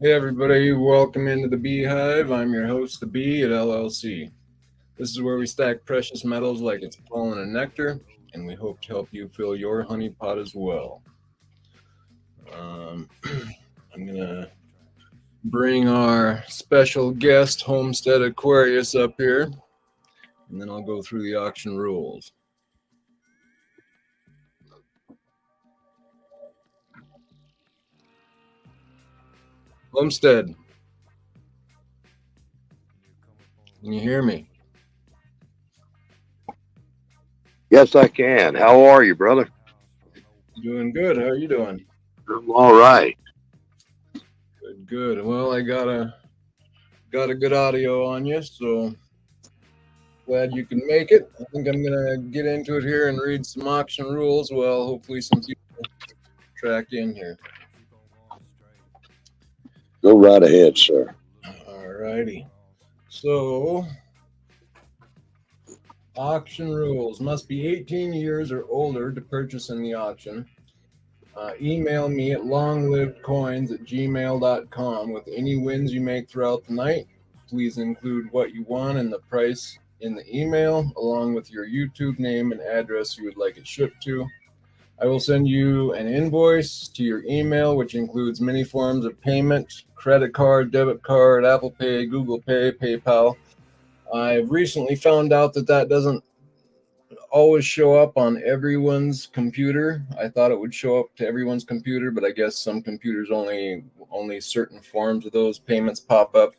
Hey everybody, welcome into the Beehive. I'm your host, TheBee at LLC. This is where we stack precious metals like it's pollen and nectar, and we hope to help you fill your honey pot as well. I'm gonna bring our special guest, Homestead Aquarius, up here, and then I'll go through the auction rules. Homestead, can you hear me? Yes, I can. How are you, brother? Doing good. How are you doing? I'm all right. Good, good. Well, I got a good audio on you, so glad you can make it. I think I'm gonna get into it here and read some auction rules. Well, hopefully some people track in here. Go right ahead, sir. Alrighty. So, auction rules: must be 18 years or older to purchase in the auction. Email me at longlivedcoins@gmail.com with any wins you make throughout the night. Please include what you won and the price in the email, along with your YouTube name and address you would like it shipped to. I will send you an invoice to your email, which includes many forms of payment: credit card, debit card, Apple Pay, Google Pay, PayPal. I've recently found out that doesn't always show up on everyone's computer. I thought it would show up to everyone's computer, but I guess some computers only certain forms of those payments pop up.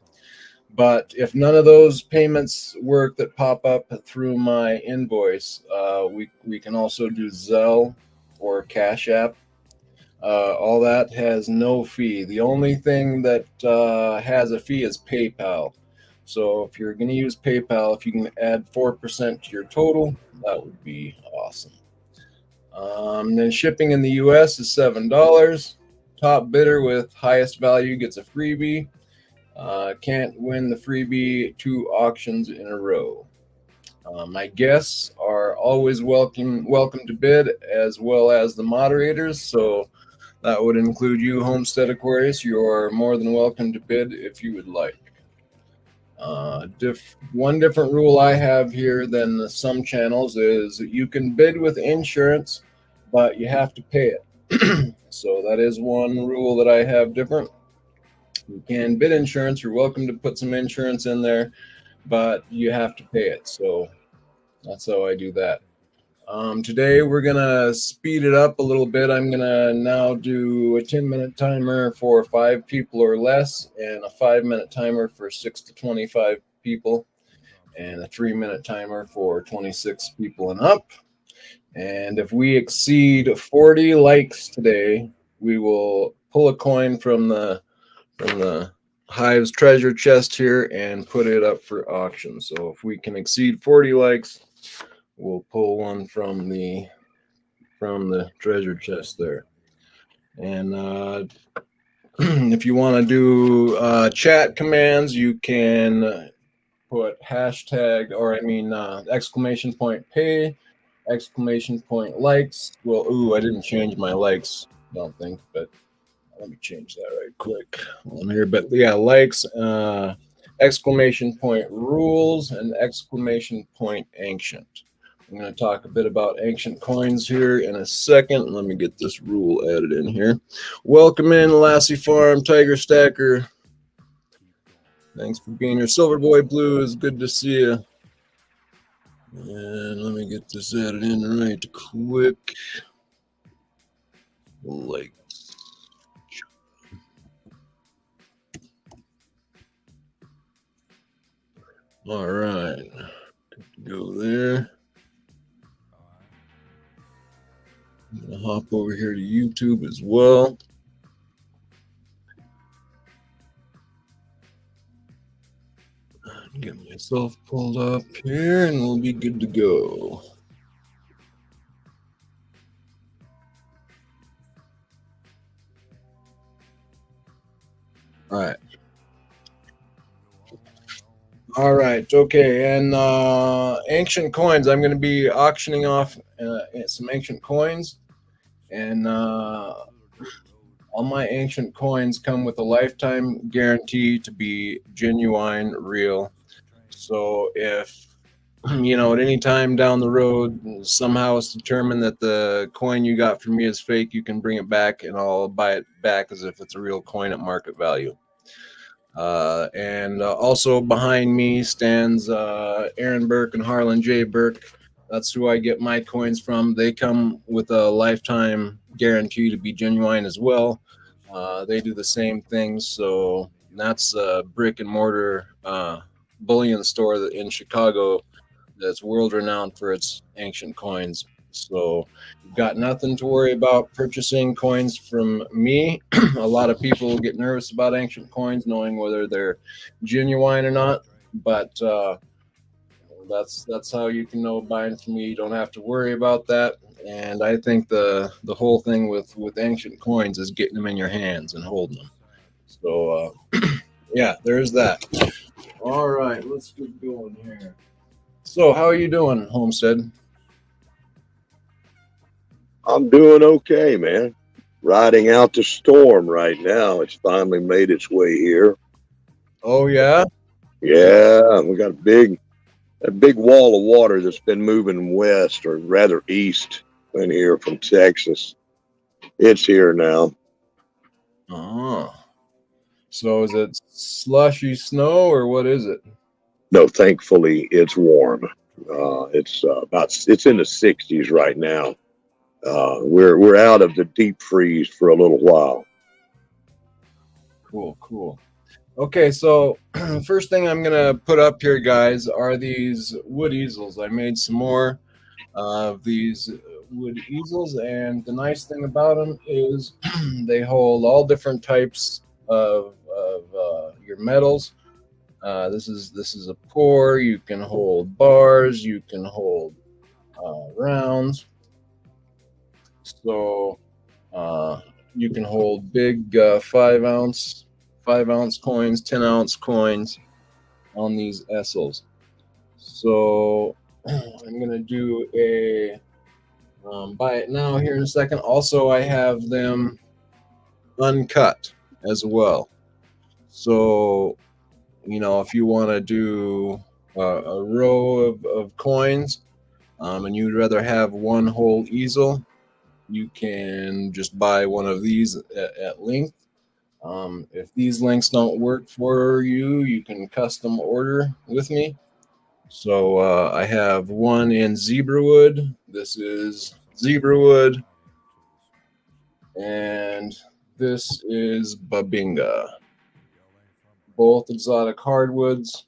But if none of those payments work that pop up through my invoice, we can also do Zelle or Cash App. All that has no fee. The only thing that has a fee is PayPal. So if you're going to use PayPal, if you can add 4% to your total, that would be awesome. Then shipping in the US is $7. Top bidder with highest value gets a freebie. Can't win the freebie 2 auctions in a row. My guests are always welcome to bid, as well as the moderators. So that would include you, Homestead Aquarius. You are more than welcome to bid if you would like. One different rule I have here than some channels is you can bid with insurance, but you have to pay it. So that is one rule that I have different. You can bid insurance. You're welcome to put some insurance in there, but you have to pay it. So that's how I do that. Today we're gonna speed it up a little bit. I'm gonna now do a 10-minute timer for 5 people or less, and a 5-minute timer for 6 to 25 people, and a 3-minute timer for 26 people and up. And if we exceed 40 likes today, we will pull a coin from the Hive's treasure chest here and put it up for auction. So if we can exceed 40 likes, we'll pull one from the treasure chest there. And if you want to do chat commands, you can put hashtag, or exclamation point pay, exclamation point likes. Well, I didn't change my likes, I don't think, but let me change that right quick on here. But yeah, likes, exclamation point rules, and exclamation point ancient. I'm going to talk a bit about ancient coins here in a second. Let me get this rule added in here. Welcome in, Lassie Farm, Tiger Stacker. Thanks for being here. Silverboy Blues, good to see you. And let me get this added in right quick. Like, all right, go there. I'm gonna hop over here to YouTube as well. Get myself pulled up here and we'll be good to go. All right. Okay. And ancient coins. I'm going to be auctioning off some ancient coins, and All my ancient coins come with a lifetime guarantee to be genuine, real. So if at any time down the road, somehow it's determined that the coin you got from me is fake, you can bring it back and I'll buy it back as if it's a real coin at market value. And also behind me stands Aaron Burke and Harlan J. Burke. That's who I get my coins from. They come with a lifetime guarantee to be genuine as well. They do the same thing. So that's a brick and mortar bullion store in Chicago that's world renowned for its ancient coins. So you've got nothing to worry about purchasing coins from me. A lot of people get nervous about ancient coins, knowing whether they're genuine or not. But that's how you can know buying from me. You don't have to worry about that. And I think the whole thing with ancient coins is getting them in your hands and holding them. So yeah, there's that. All right, let's get going here. So, how are you doing, Homestead? I'm doing okay, man. Riding out the storm right now. It's finally made its way here. Oh yeah, Yeah, we got a big wall of water that's been moving west, or rather east, in here from Texas. It's here now. oh. So is it slushy snow or what is it? No, thankfully it's warm. It's it's in the 60s right now. We're out of the deep freeze for a little while. Cool. Okay, so first thing I'm gonna put up here, guys, are these wood easels. I made some more of these wood easels, and the nice thing about them is they hold all different types of your metals. This is a pour. You can hold bars. You can hold rounds. So you can hold big 5-ounce coins, 10-ounce coins on these essels. So I'm gonna do a buy it now here in a second. Also, I have them uncut as well. So if you want to do a row of coins, and you'd rather have one whole easel, you can just buy one of these at length. If these lengths don't work for you, you can custom order with me. So I have one in zebra wood. This is zebra wood. And this is babinga. Both exotic hardwoods.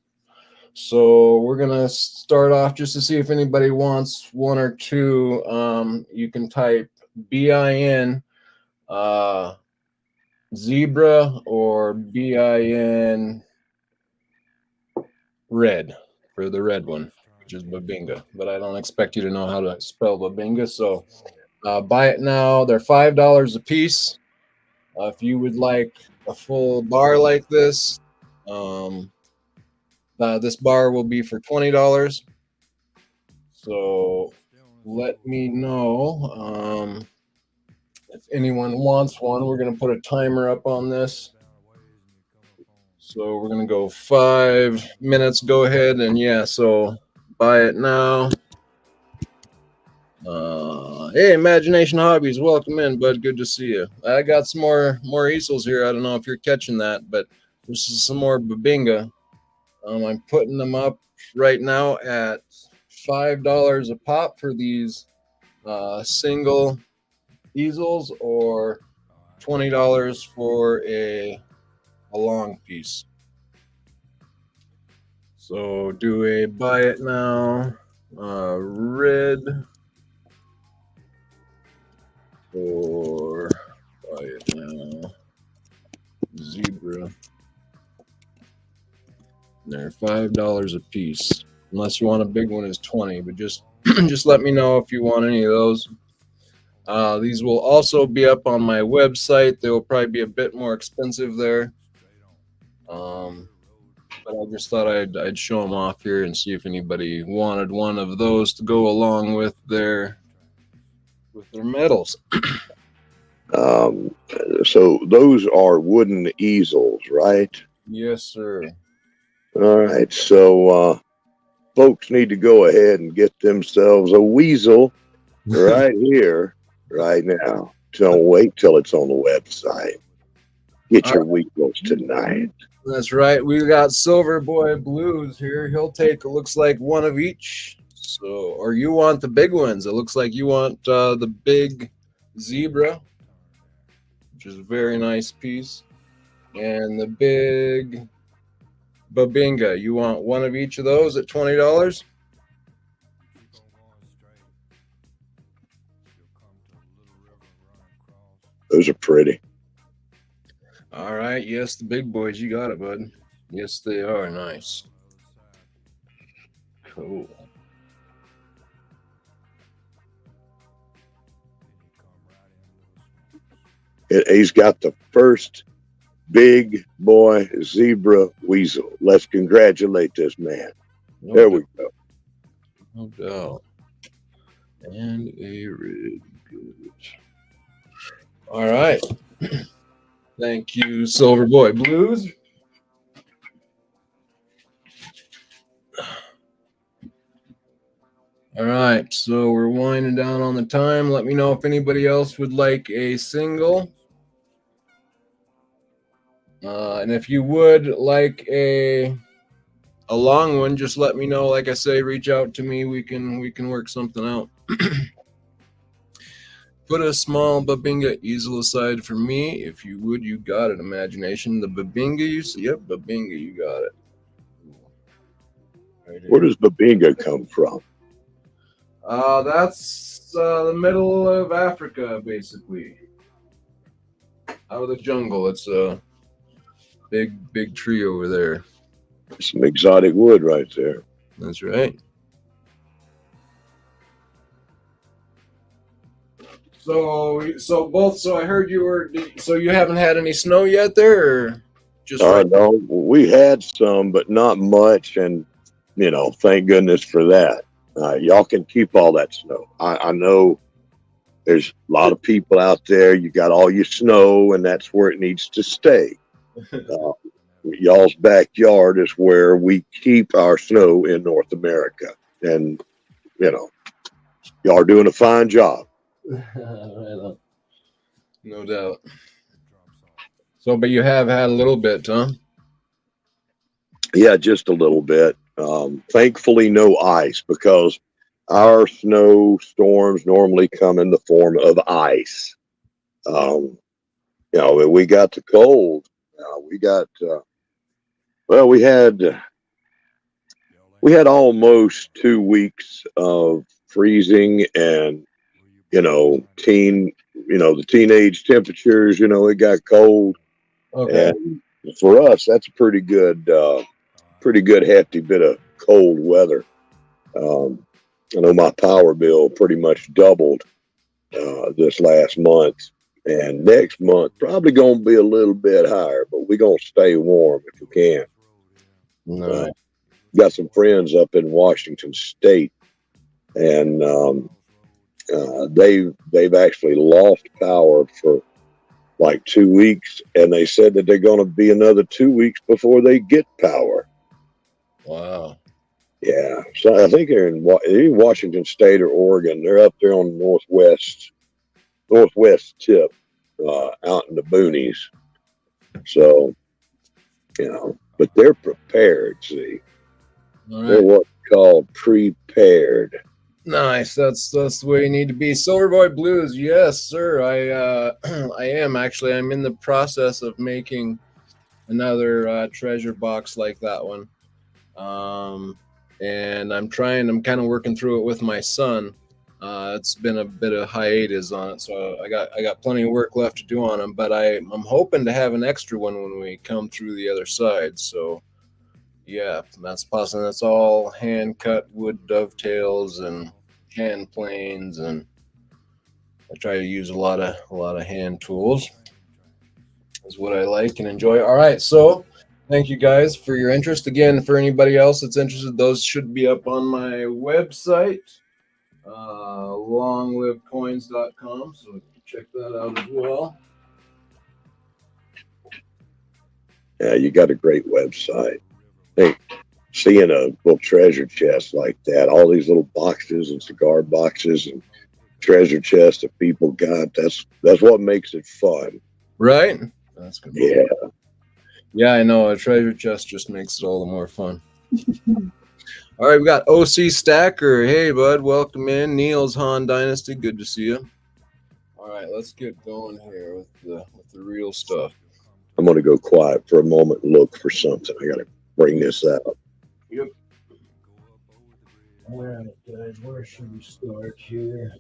So we're gonna start off just to see if anybody wants one or two. You can type BIN zebra or BIN red for the red one, which is babinga. But I don't expect you to know how to spell babinga, so buy it now. They're $5 a piece. If you would like a full bar like this, this bar will be for $20. So let me know if anyone wants one. We're going to put a timer up on this. So we're going to go 5 minutes. Go ahead and so buy it now. Hey, Imagination Hobbies, welcome in, bud. Good to see you. I got some more easels here. I don't know if you're catching that, but this is some more babinga. I'm putting them up right now at $5 a pop for these single easels, or $20 for a long piece. So do a buy it now, red, or buy it now, zebra. They're $5 a piece. Unless you want a big one, is $20. But just let me know if you want any of those. These will also be up on my website. They will probably be a bit more expensive there. But I just thought I'd show them off here and see if anybody wanted one of those to go along with their metals. Um, so those are wooden easels, right? Yes, sir. All right. So folks need to go ahead and get themselves a weasel right here, right now. Don't wait till it's on the website. Get your weasels tonight. That's right. We got Silver Boy Blues here. He'll take, it looks like, one of each. So, or you want the big ones? It looks like you want the big zebra, which is a very nice piece, and the big babinga. You want one of each of those at $20? Those are pretty. All right. Yes, the big boys. You got it, bud. Yes, they are nice. Cool. He's got the first big boy zebra weasel. Let's congratulate this man. No There doubt. we go. No doubt. And a red good. All right. Thank you, Silver Boy Blues. All right, so we're winding down on the time. Let me know if anybody else would like a single. And if you would like a long one, just let me know. Like I say, reach out to me. We can work something out. Put a small babinga easel aside for me. If you would, you got it. Imagination. The babinga, you see? Yep, babinga, you got it. Right here. Where does babinga come from? That's the middle of Africa, basically. Out of the jungle. It's a big tree over there. Some exotic wood right there. That's right. So I heard you were. So you haven't had any snow yet there, or just right? No, we had some, but not much, and thank goodness for that. Y'all can keep all that snow. I know there's a lot of people out there. You got all your snow, and that's where it needs to stay. Y'all's backyard is where we keep our snow in North America, and y'all are doing a fine job. No doubt. So, but you have had a little bit, huh? Yeah, just a little bit. Thankfully, no ice, because our snowstorms normally come in the form of ice. We got the cold. We got well, we had almost 2 weeks of freezing, and the teenage temperatures. It got cold, Okay. and for us, that's a pretty good hefty bit of cold weather. I know my power bill pretty much doubled this last month, and next month probably going to be a little bit higher, but we're going to stay warm if we can. No. Got some friends up in Washington State, and they've actually lost power for like 2 weeks, and they said that they're going to be another 2 weeks before they get power. Wow. Yeah, so I think they're in Washington State or Oregon. They're up there on the northwest tip, out in the boonies. So, but they're prepared. See, All they're right. what's called prepared. Nice. That's the way you need to be. Silver Boy Blues. Yes, sir. I am actually. I'm in the process of making another treasure box like that one. And I'm kind of working through it with my son. It's been a bit of hiatus on it, so I got plenty of work left to do on them. But I'm hoping to have an extra one when we come through the other side. So yeah, that's possible. That's all hand cut wood dovetails and hand planes, and I try to use a lot of hand tools. Is what I like and enjoy. All right, so thank you guys for your interest. Again, for anybody else that's interested, those should be up on my website, longlivecoins.com. So check that out as well. Yeah, you got a great website. Hey, seeing a little treasure chest like that, all these little boxes and cigar boxes and treasure chests that people got, that's what makes it fun. Right? That's good. Yeah. Yeah, I know. A treasure chest just makes it all the more fun. All right, we got OC Stacker. Hey, bud, welcome in. Neil's Han Dynasty. Good to see you. All right, let's get going here with the real stuff. I'm going to go quiet for a moment and look for something. I got to bring this out. Yep. All right, guys, where should we start here?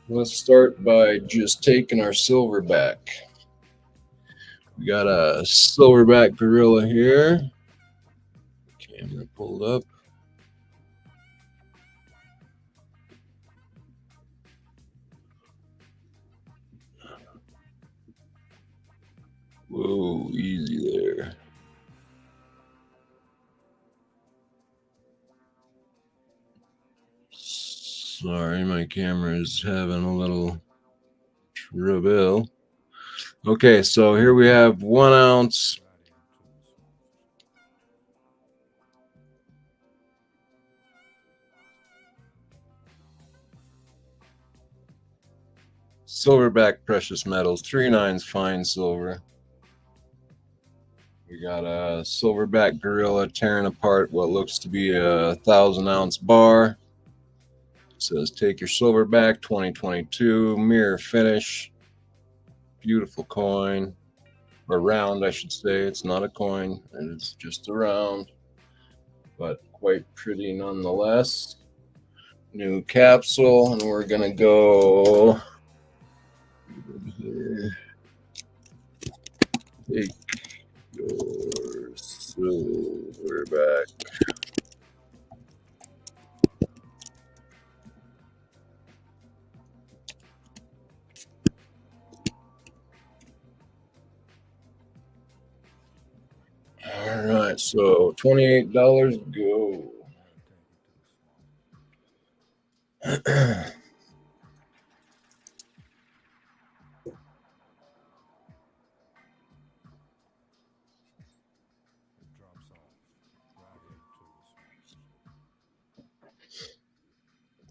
Let's start by just taking our silverback. We got a silverback gorilla here. Camera pulled up. Whoa, easy there. Sorry, my camera is having a little trouble. Okay, so here we have 1 ounce silverback precious metals, 3/9 fine silver. We got a silverback gorilla tearing apart what looks to be a 1,000-ounce bar. It says, take your silverback 2022, mirror finish. Beautiful coin. Or round, I should say. It's not a coin, it's just a round, but quite pretty nonetheless. New capsule, and we're gonna go here. Take your silverback. All right, so $28 go.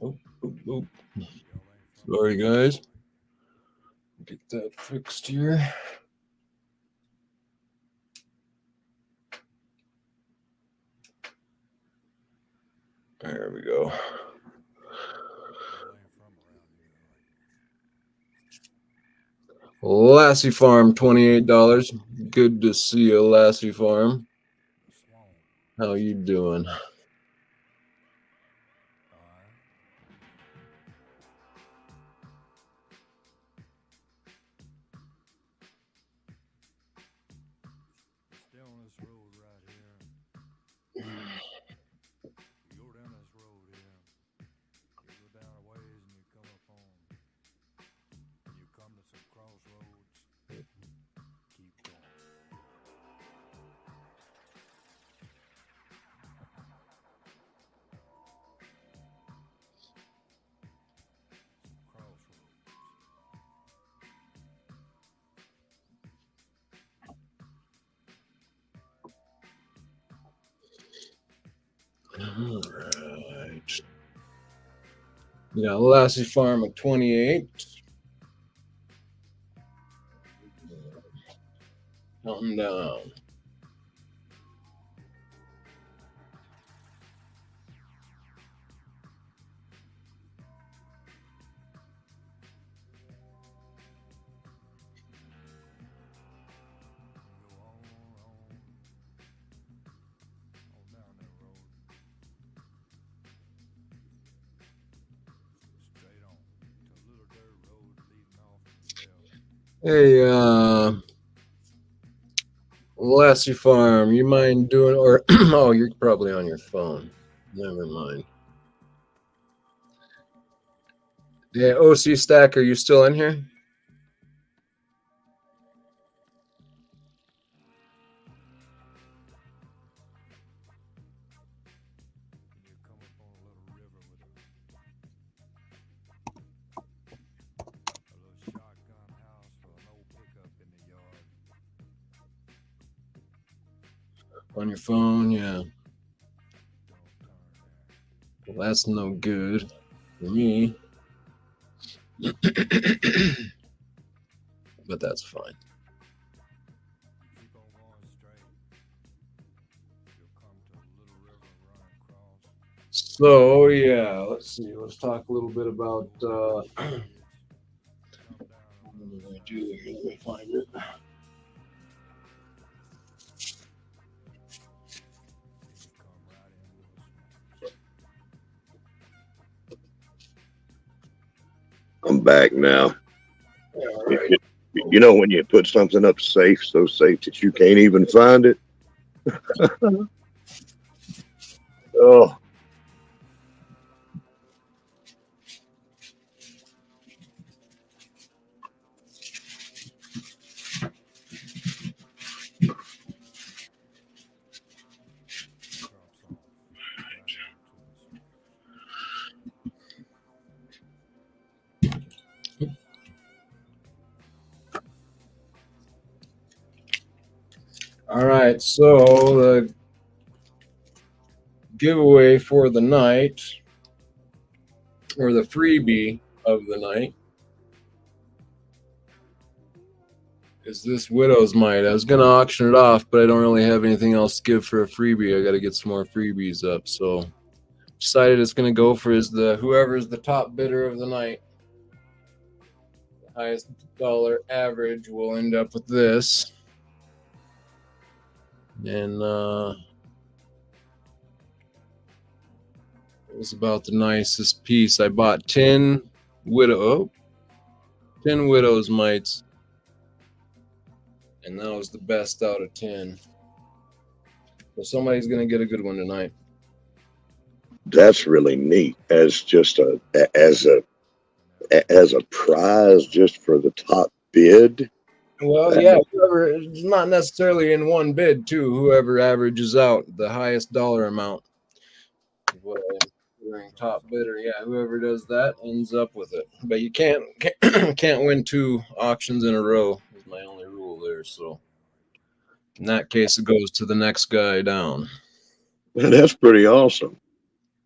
Oh. Sorry, guys. Get that fixed here. There we go. Lassie Farm, $28. Good to see you, Lassie Farm. How you doing? All right. Yeah, Lassie Farm at 28. Counting down. Hey, Lassie Farm, you mind doing, or, oh, you're probably on your phone. Never mind. Yeah, OC Stack, are you still in here? on your phone, yeah. Well, that's no good for me. But that's fine. So yeah, let's see. Let's talk a little bit about what did I do here? Let me find it. I'm back now. All right. You know when you put something up safe, so safe that you can't even find it? Oh. All right. So the giveaway for the night, or the freebie of the night, is this widow's mite. I was gonna auction it off, but I don't really have anything else to give for a freebie. I got to get some more freebies up. So decided it's gonna go for whoever's the top bidder of the night. The highest dollar average will end up with this. And it was about the nicest piece. I bought 10 widow's mites, and that was the best out of 10. So somebody's gonna get a good one tonight. That's really neat. As a prize, just for the top bid. Well, yeah, it's not necessarily in one bid too. Whoever averages out the highest dollar amount is what I am considering top bidder. Yeah, whoever does that ends up with it. But you can't win 2 auctions in a row. Is my only rule there. So in that case, it goes to the next guy down. That's pretty awesome.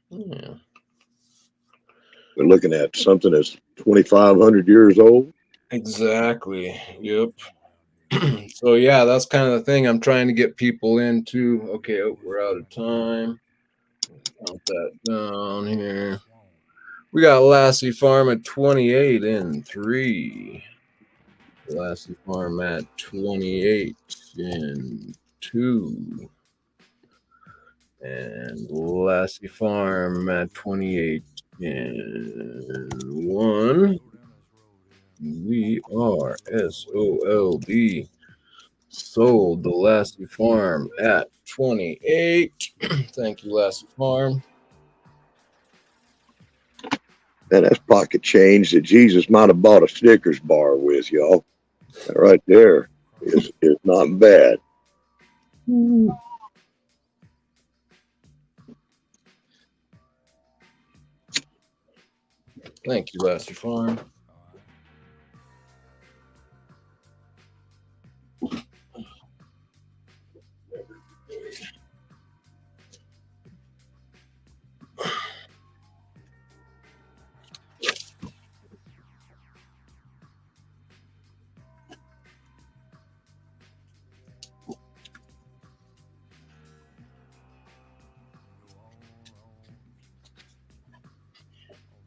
Yeah. We're looking at something that's 2,500 years old. Exactly. Yep. So yeah, that's kind of the thing I'm trying to get people into. Okay, we're out of time. Count that down here. We got Lassie Farm at 28 in 3. Lassie Farm at 28 in 2. And Lassie Farm at 28 in 1. We are SOLD. Sold the Lassie Farm at 28. Thank you, Lassie Farm. And that's pocket change that Jesus might have bought a Snickers bar with, y'all. That right there is not bad. Thank you, Lassie Farm.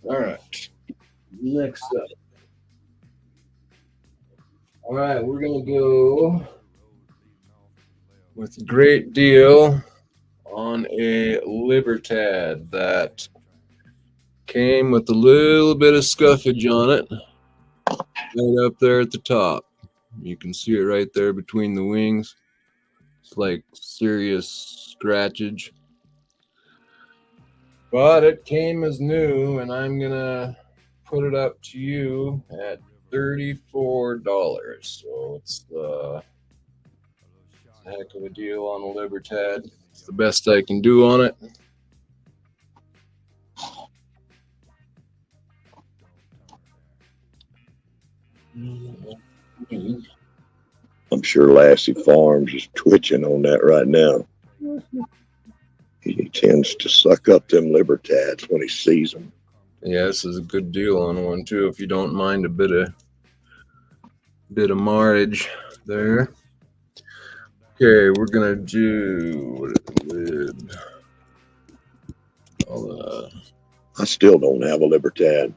All right. Next up. All right, we're going to go with a great deal on a Libertad that came with a little bit of scuffage on it. Right up there at the top. You can see it right there between the wings. It's like serious scratchage. But it came as new, and I'm going to put it up to you at $34. So it's a heck of a deal on a Libertad. It's the best I can do on it. I'm sure Lassie Farms is twitching on that right now. He tends to suck up them libertads when he sees them. Yeah, this is a good deal on one too, if you don't mind a bit of marriage there. Okay, we're gonna do lid. I still don't have a libertad.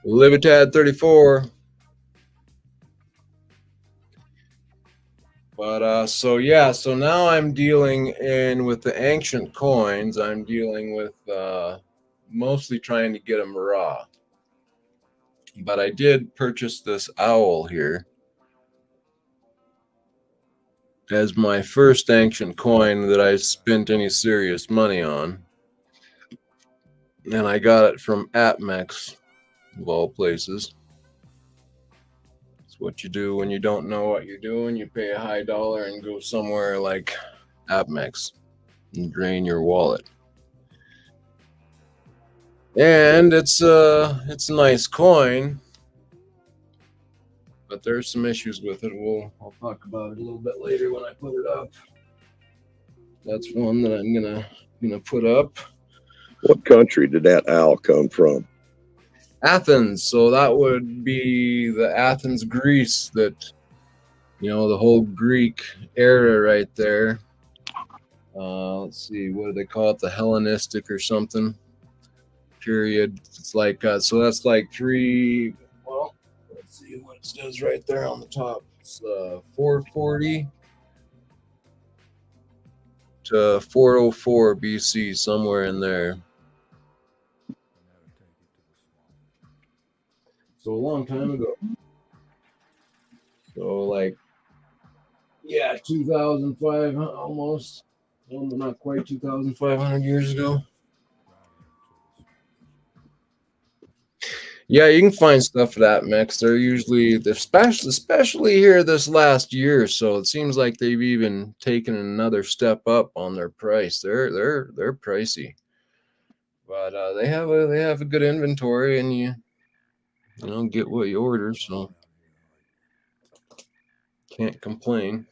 Libertad 34. But so now I'm dealing in with the ancient coins. I'm dealing with mostly trying to get them raw. But I did purchase this owl here as my first ancient coin that I spent any serious money on. And I got it from APMEX, of all places. It's what you do when you don't know what you're doing. You pay a high dollar and go somewhere like APMEX and drain your wallet. And it's a nice coin, but there's some issues with it. I'll talk about it a little bit later when I put it up. That's one that I'm gonna put up. What country did that owl come from? Athens. So that would be the Athens, Greece. That, the whole Greek era right there. Let's see, what do they call it? The Hellenistic or something period. It's like so that's like three. Well, let's see what it says right there on the top. It's 440 to 404 BC, somewhere in there. So a long time ago. So like, 2005, almost. Well, not quite 2,500 years ago. Yeah, you can find stuff at APMEX. They're usually, especially here this last year or so, it seems like they've even taken another step up on their price. They're pricey, but they have a good inventory, and you get what you order, so can't complain.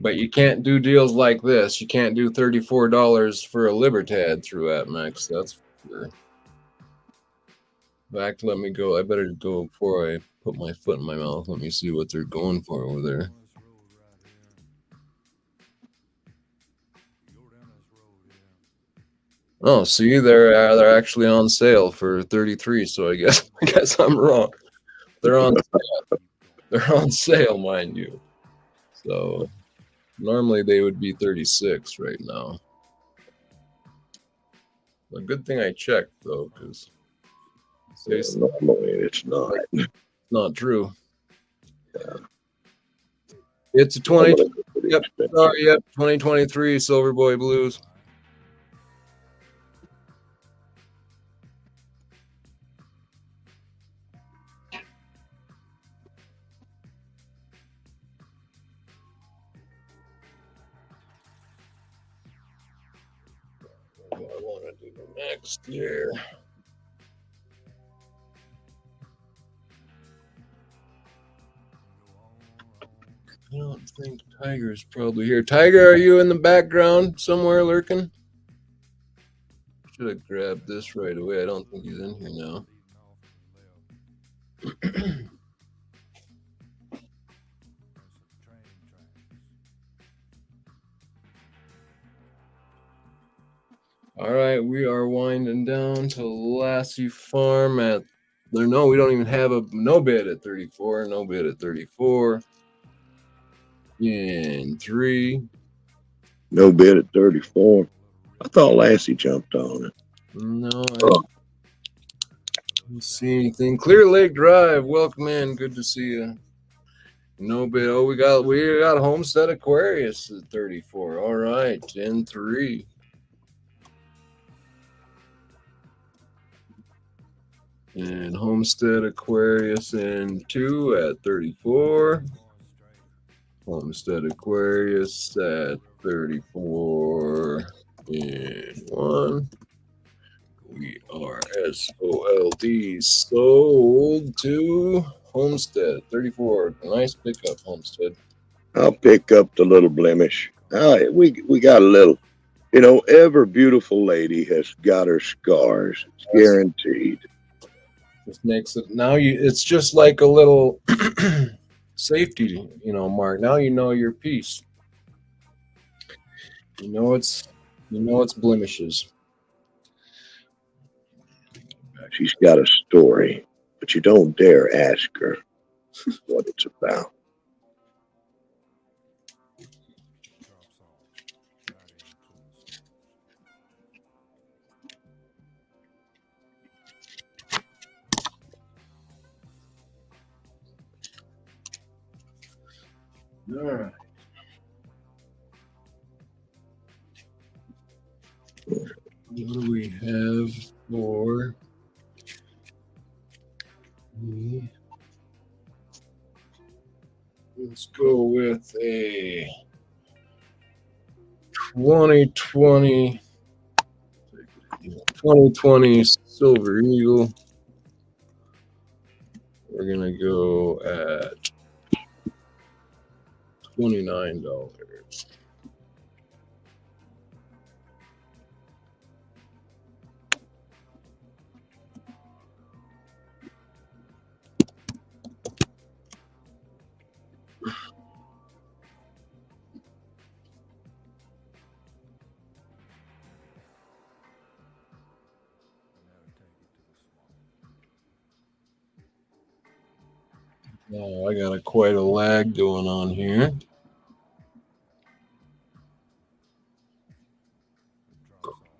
But you can't do deals like this. You can't do $34 for a Libertad through APMEX. That's for sure. In fact, let me go. I better go before I put my foot in my mouth. Let me see what they're going for over there. Oh, see, they're actually on sale for 33. So I guess I'm wrong. They're on sale. They're on sale, mind you. So normally they would be 36 right now. A good thing I checked though, because normally it's not. Not true. Yeah. It's a 2023 Silver Boy Blues. What I want to do next here. I don't think Tiger's probably here. Tiger, are you in the background somewhere lurking? Should have grabbed this right away. I don't think he's in here now. All right, we are winding down to Lassie Farm at there. No, we don't even have a no bid at 34. No bid at 34. In 3. No bid at 34. I thought Lassie jumped on it. No, I don't see anything. Clear Lake Drive, welcome in. Good to see you. No bid. Oh, we got Homestead Aquarius at 34. All right, in 3. And Homestead Aquarius in 2 at 34. Homestead Aquarius at 34 in 1. We SOLD sold to Homestead 34. Nice pickup, Homestead. I'll pick up the little blemish. We got a little. You know, every beautiful lady has got her scars. It's guaranteed. Just makes it now. It's just like a little safety, mark. Now you know your piece. You know it's blemishes. She's got a story, but you don't dare ask her what it's about. All right. What do we have for me? Let's go with a 2020 Silver Eagle. We're going to go at $29. Now I got quite a lag going on here.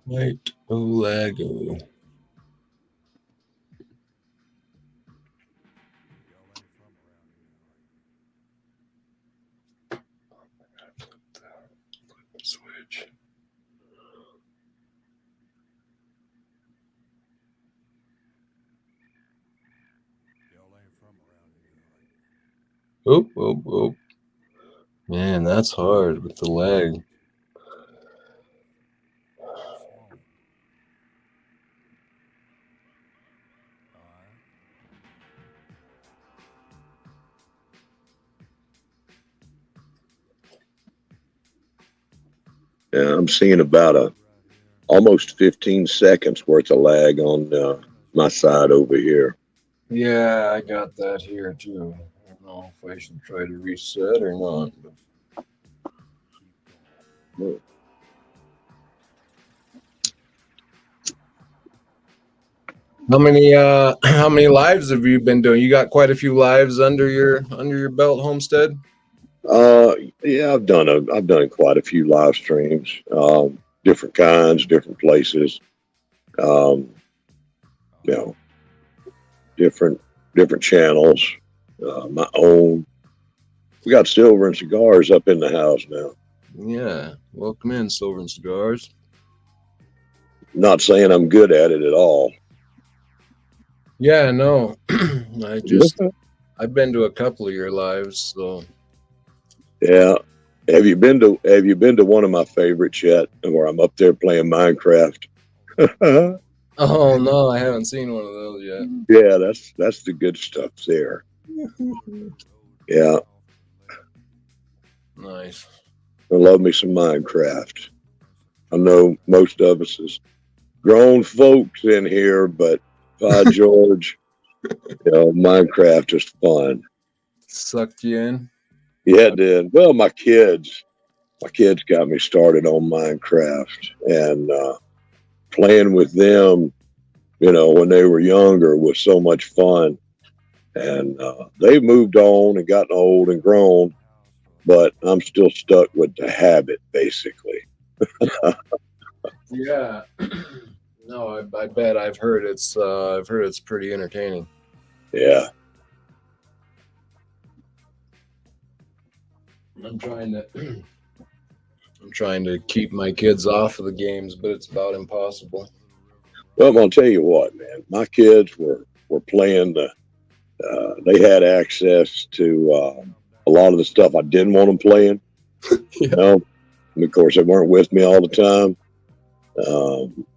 Quite a laggo. Switch. Oh. Man, that's hard with the lag. Yeah, I'm seeing about almost 15 seconds worth of lag on my side over here. Yeah, I got that here too. I don't know if I should try to reset or not. How many lives have you been doing? You got quite a few lives under your belt, Homestead? Yeah, I've done quite a few live streams, different kinds, different places, you know, different channels, my own. We got Silver and Cigars up in the house now. Yeah, welcome in, Silver and Cigars. Not saying I'm good at it at all. Yeah, no, I've been to a couple of your lives, so. Yeah. Have you been to one of my favorites yet, where I'm up there playing Minecraft? Oh no, I haven't seen one of those yet. Yeah, that's the good stuff there. Yeah. Nice. I love me some Minecraft. I know most of us is grown folks in here, but by George, Minecraft is fun. Sucked you in? Yeah, it did. Well, my kids got me started on Minecraft, and playing with them, when they were younger was so much fun. And they moved on and gotten old and grown, but I'm still stuck with the habit, basically. Yeah. No, I bet I've heard it's pretty entertaining. Yeah. I'm trying to keep my kids off of the games, but it's about impossible. Well, I'm gonna tell you what, man. My kids were playing they had access to a lot of the stuff I didn't want them playing. Yeah. And of course, they weren't with me all the time.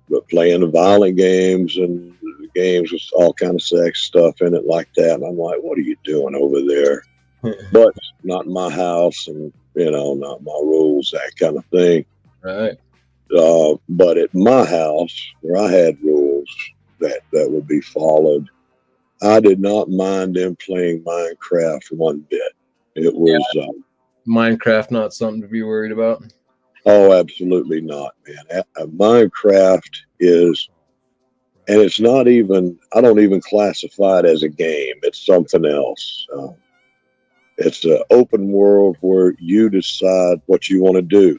But playing the violent games and games with all kind of sex stuff in it like that. And I'm like, what are you doing over there? But not my house, and not my rules, that kind of thing. Right. But at my house, where I had rules that would be followed, I did not mind them playing Minecraft one bit. It was Minecraft not something to be worried about. Oh, absolutely not, man. Minecraft is, and it's not even, I don't even classify it as a game. It's something else. It's an open world where you decide what you want to do.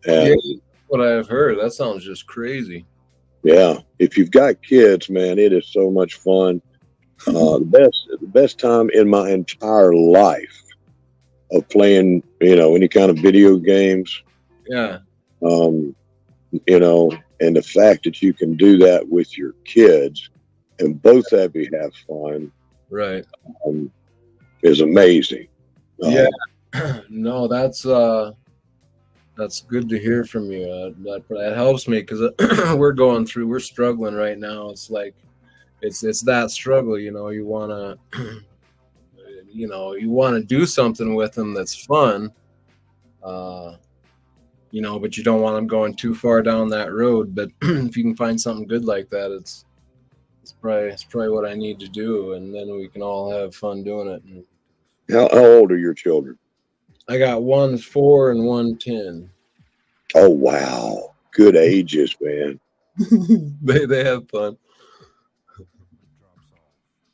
And yeah, what I've heard. That sounds just crazy. yeah, if you've got kids, man, it is so much fun. The best time in my entire life of playing, any kind of video games. Yeah. And the fact that you can do that with your kids and both of you have fun, right, is amazing. Yeah. No, that's good to hear from you. That helps me, because we're struggling right now. It's like it's that struggle. You want to you want to do something with them that's fun. But you don't want them going too far down that road. But if you can find something good like that, it's probably what I need to do, and then we can all have fun doing it. And how old are your children? I got 1 4 and 1 10. Oh wow, good ages, man. they have fun.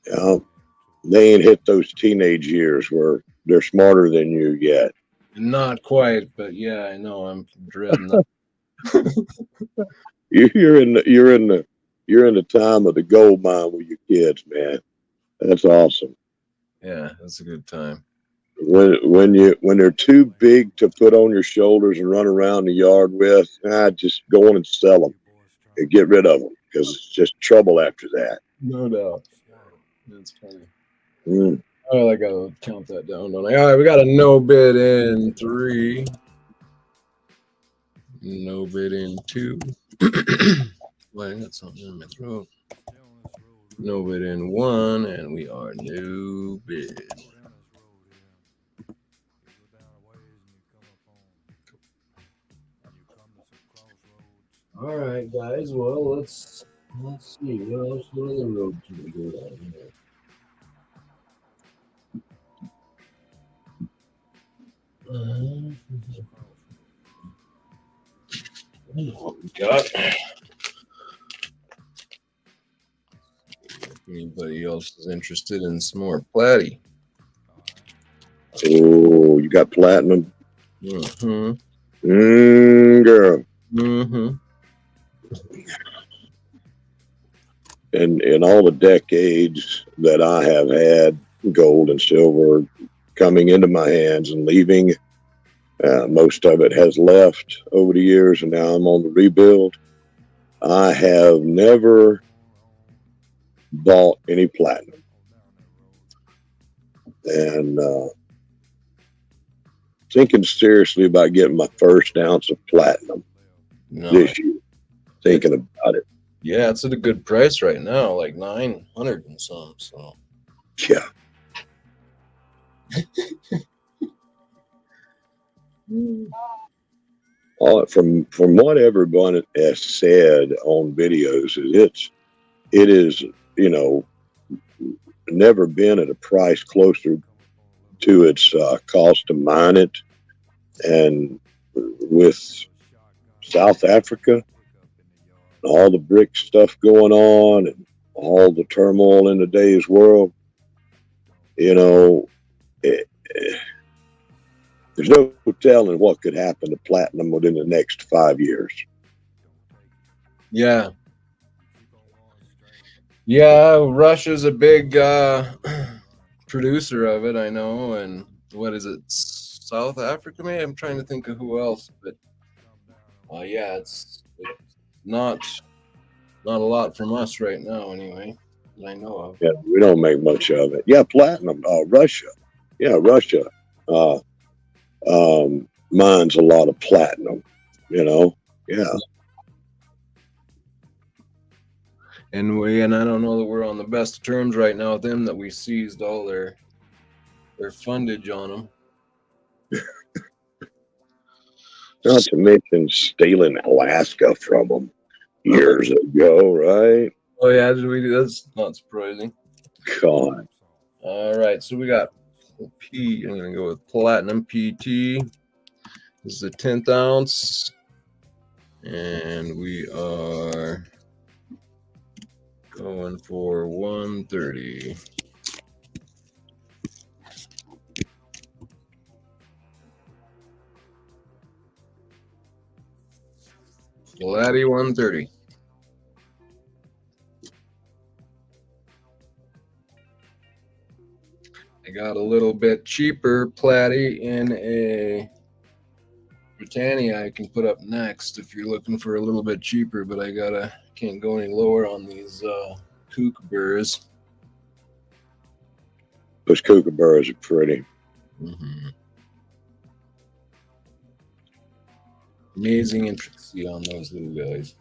Yeah, they ain't hit those teenage years where they're smarter than you yet. Not quite, but yeah, I know. I'm dreading that. You're in the time of the gold mine with your kids, man. That's awesome. Yeah, that's a good time. When they're too big to put on your shoulders and run around the yard with, just go on and sell them and get rid of them, because it's just trouble after that. No doubt. That's funny. Oh, I gotta count that down, don't I? All right, we got a no bid in 3. No bid in 2. Wait, I got something in my throat. No bid in 1, and we are no bid. All right, guys. Well, let's see. What else? What other road can we go down here? What we got? If anybody else is interested in some more platy. Oh, you got platinum? Mm-hmm. Girl. Mm-hmm. In all the decades that I have had gold and silver coming into my hands and leaving, most of it has left over the years, and now I'm on the rebuild. I have never bought any platinum, and thinking seriously about getting my first ounce of platinum this year. Thinking about it. Yeah, it's at a good price right now, like 900 and some. So yeah. From what everyone has said on videos, it is never been at a price closer to its cost to mine it, and with South Africa, all the brick stuff going on, and all the turmoil in today's world, there's no telling what could happen to platinum within the next 5 years. Yeah. Russia's a big producer of it, I know. And what is it, South Africa? Maybe I'm trying to think of who else, but it's not a lot from us right now, anyway, that I know of. Yeah, we don't make much of it. Yeah, platinum. Russia. Yeah, Russia mines a lot of platinum. Yeah. And I don't know that we're on the best of terms right now with them, that we seized all their fundage on them. Not to mention stealing Alaska from them years ago, right? Oh yeah, did we do? That's not surprising. God. All right, so we got P. I'm gonna go with Platinum PT. This is a 10th ounce, and we are going for 130. Palladium 130. I got a little bit cheaper Platy in a Britannia I can put up next if you're looking for a little bit cheaper, but I can't go any lower on these kookaburras. Those kookaburras are pretty. Mm-hmm. Amazing intricacy on those little guys.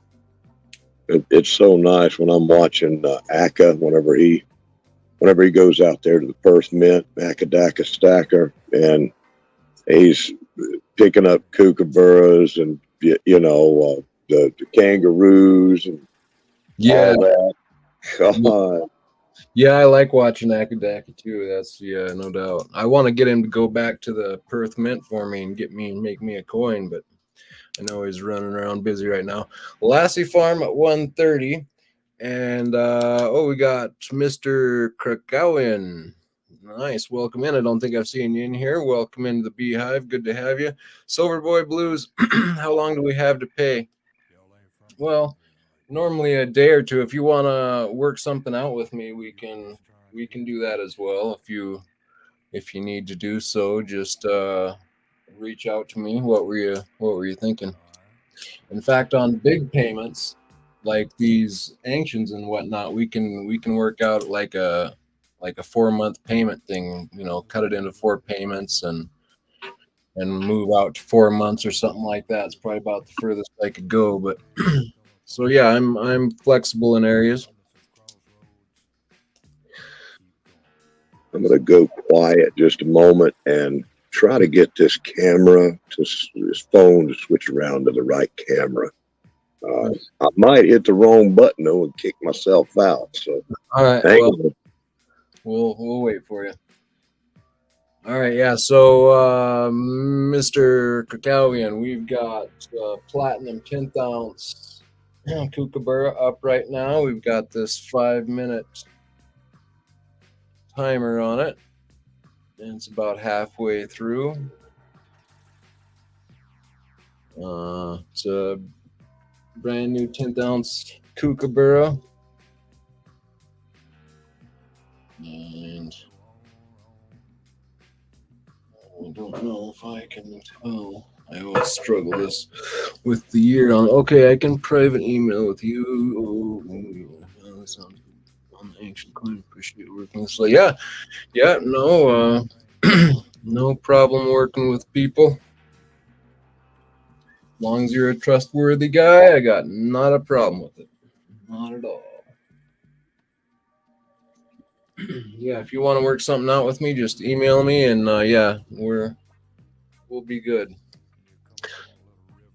It's so nice when I'm watching Aka whenever he goes out there to the Perth Mint, Akadaka Stacker, and he's picking up kookaburras and the kangaroos and all that. God. Yeah, I like watching Akadaka too. That's no doubt. I want to get him to go back to the Perth Mint for me and make me a coin, but I know he's running around busy right now. Lassie Farm at 130. And we got Mr. Krakowian. Nice. Welcome in. I don't think I've seen you in here. Welcome into the Beehive. Good to have you. Silver Boy Blues, how long do we have to pay? Well, normally a day or two. If you want to work something out with me, we can do that as well. If you need to do so, just reach out to me. What were you thinking? In fact, on big payments like these ancients and whatnot, we can work out like a 4-month payment thing. Cut it into 4 payments and move out to 4 months or something like that. It's probably about the furthest I could go. But so yeah, I'm flexible in areas. I'm going to go quiet just a moment and try to get this phone to switch around to the right camera. I might hit the wrong button though and kick myself out. So, all right, we'll wait for you. All right, yeah. So, Mr. Krakowian, we've got Platinum 10th ounce kookaburra up right now. We've got this 5-minute timer on it, and it's about halfway through. It's a brand new 10th ounce kookaburra, and I don't know if I can tell. I always struggle this with the year on. Okay, I can private email with you. Oh, that sounds good. On the ancient coin, appreciate working. So yeah, no, no problem working with people. As long as you're a trustworthy guy, I got not a problem with it. Not at all. Yeah, if you want to work something out with me, just email me, and we'll be good.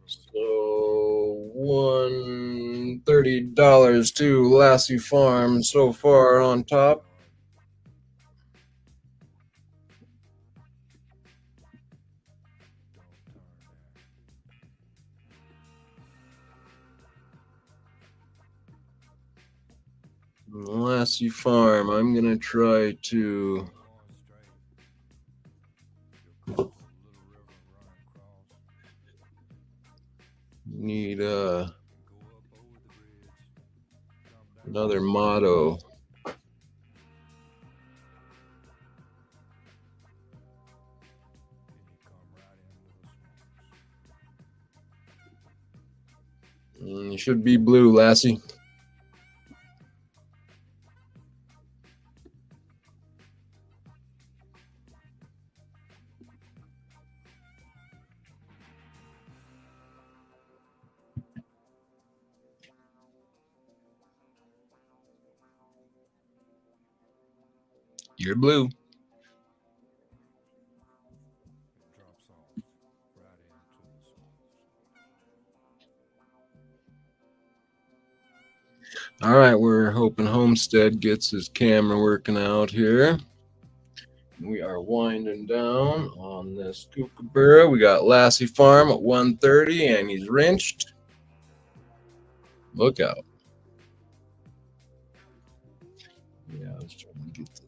So $130 to Lassie Farm so far on top. Lassie Farm, I'm gonna try to need another motto. You should be blue, Lassie. You're blue. All right, we're hoping Homestead gets his camera working out here. We are winding down on this kookaburra. We got Lassie Farm at 130, and he's wrenched. Look out. Yeah, I was trying to get the...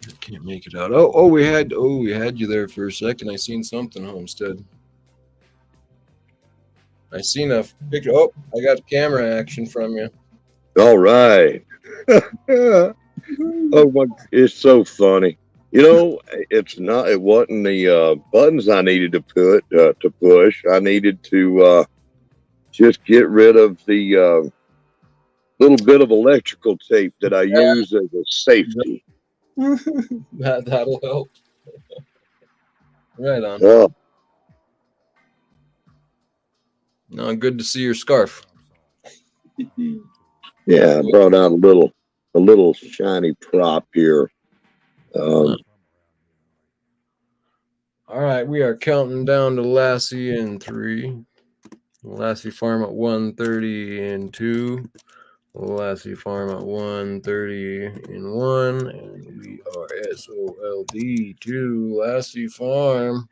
I can't make it out. We had you there for a second. I seen something, Homestead. I seen a picture. Oh, I got camera action from you. All right. Oh my, it's so funny. You know, it wasn't the buttons I needed to push. I needed to just get rid of the little bit of electrical tape that I use as a safety. That'll help. Right on. Oh, No, good to see your scarf. yeah, I brought out a little shiny prop here. All right, we are counting down to Lassie in 3. Lassie Farm at 130 in 2. Lassie Farm at 130 in 1. And we are SOLD 2. Lassie Farm.